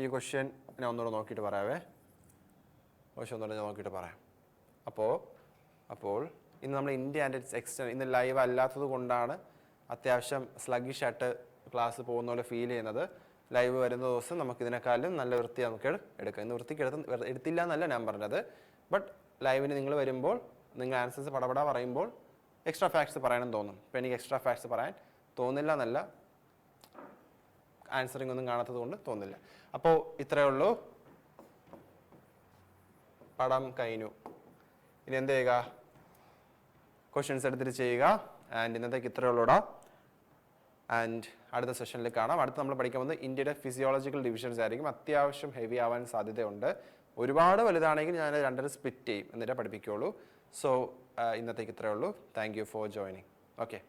ഈ ക്വസ്റ്റ്യൻ ഞാൻ ഒന്നുകൂടെ നോക്കിയിട്ട് പറയാവേ. പറയാം. അപ്പോൾ ഇന്ന് നമ്മൾ ഇന്ത്യ ആൻഡ് ഇറ്റ്സ് എക്സ്റ്റെൻഡ് ഇന്ന് ലൈവ് അല്ലാത്തത് കൊണ്ടാണ് അത്യാവശ്യം സ്ലഗിഷ് ആയിട്ട് ക്ലാസ് പോകുന്ന പോലെ ഫീൽ ചെയ്യുന്നത്. ലൈവ് വരുന്ന ദിവസം നമുക്ക് ഇതിനേക്കാളും നല്ല വൃത്തി നമുക്ക് എടുക്കാം. ഇന്ന് വൃത്തിക്ക് എടുത്തില്ല എന്നല്ല ഞാൻ പറഞ്ഞത്. ബട്ട് ലൈവിന് നിങ്ങൾ വരുമ്പോൾ നിങ്ങൾ ആൻസേഴ്സ് പടപടാ പറയുമ്പോൾ എക്സ്ട്രാ ഫാക്ട്സ് പറയണം തോന്നും. ഇപ്പം എനിക്ക് എക്സ്ട്രാ ഫാക്ട്സ് പറയാൻ തോന്നില്ല എന്നല്ല, ആൻസറിങ് ഒന്നും കാണാത്തത് കൊണ്ട് തോന്നില്ല. അപ്പോൾ ഇത്രയേ ഉള്ളൂ. പടം കഴിഞ്ഞു. ഇനി എന്ത് ചെയ്യുക? ക്വസ്റ്റ്യൻസ് എടുത്തിട്ട് ചെയ്യുക. ആൻഡ് ഇന്നത്തേക്ക് ഇത്രയേ ഉള്ളൂടാ. ആൻഡ് അടുത്ത സെഷനിൽ കാണാം. അടുത്ത് നമ്മൾ പഠിക്കാൻ പോകുന്നത് ഇന്ത്യയുടെ ഫിസിയോളജിക്കൽ ഡിവിഷൻസ് ആയിരിക്കും. അത്യാവശ്യം ഹെവി ആവാൻ സാധ്യതയുണ്ട്. ഒരുപാട് വലുതാണെങ്കിൽ ഞാൻ 2 സ്പ്ലിറ്റ് ചെയ്യും എന്നിട്ടേ പഠിപ്പിക്കുകയുള്ളൂ. സോ ഇന്നത്തേക്ക് ഇത്രയേ ഉള്ളൂ. Thank you for joining. Okay.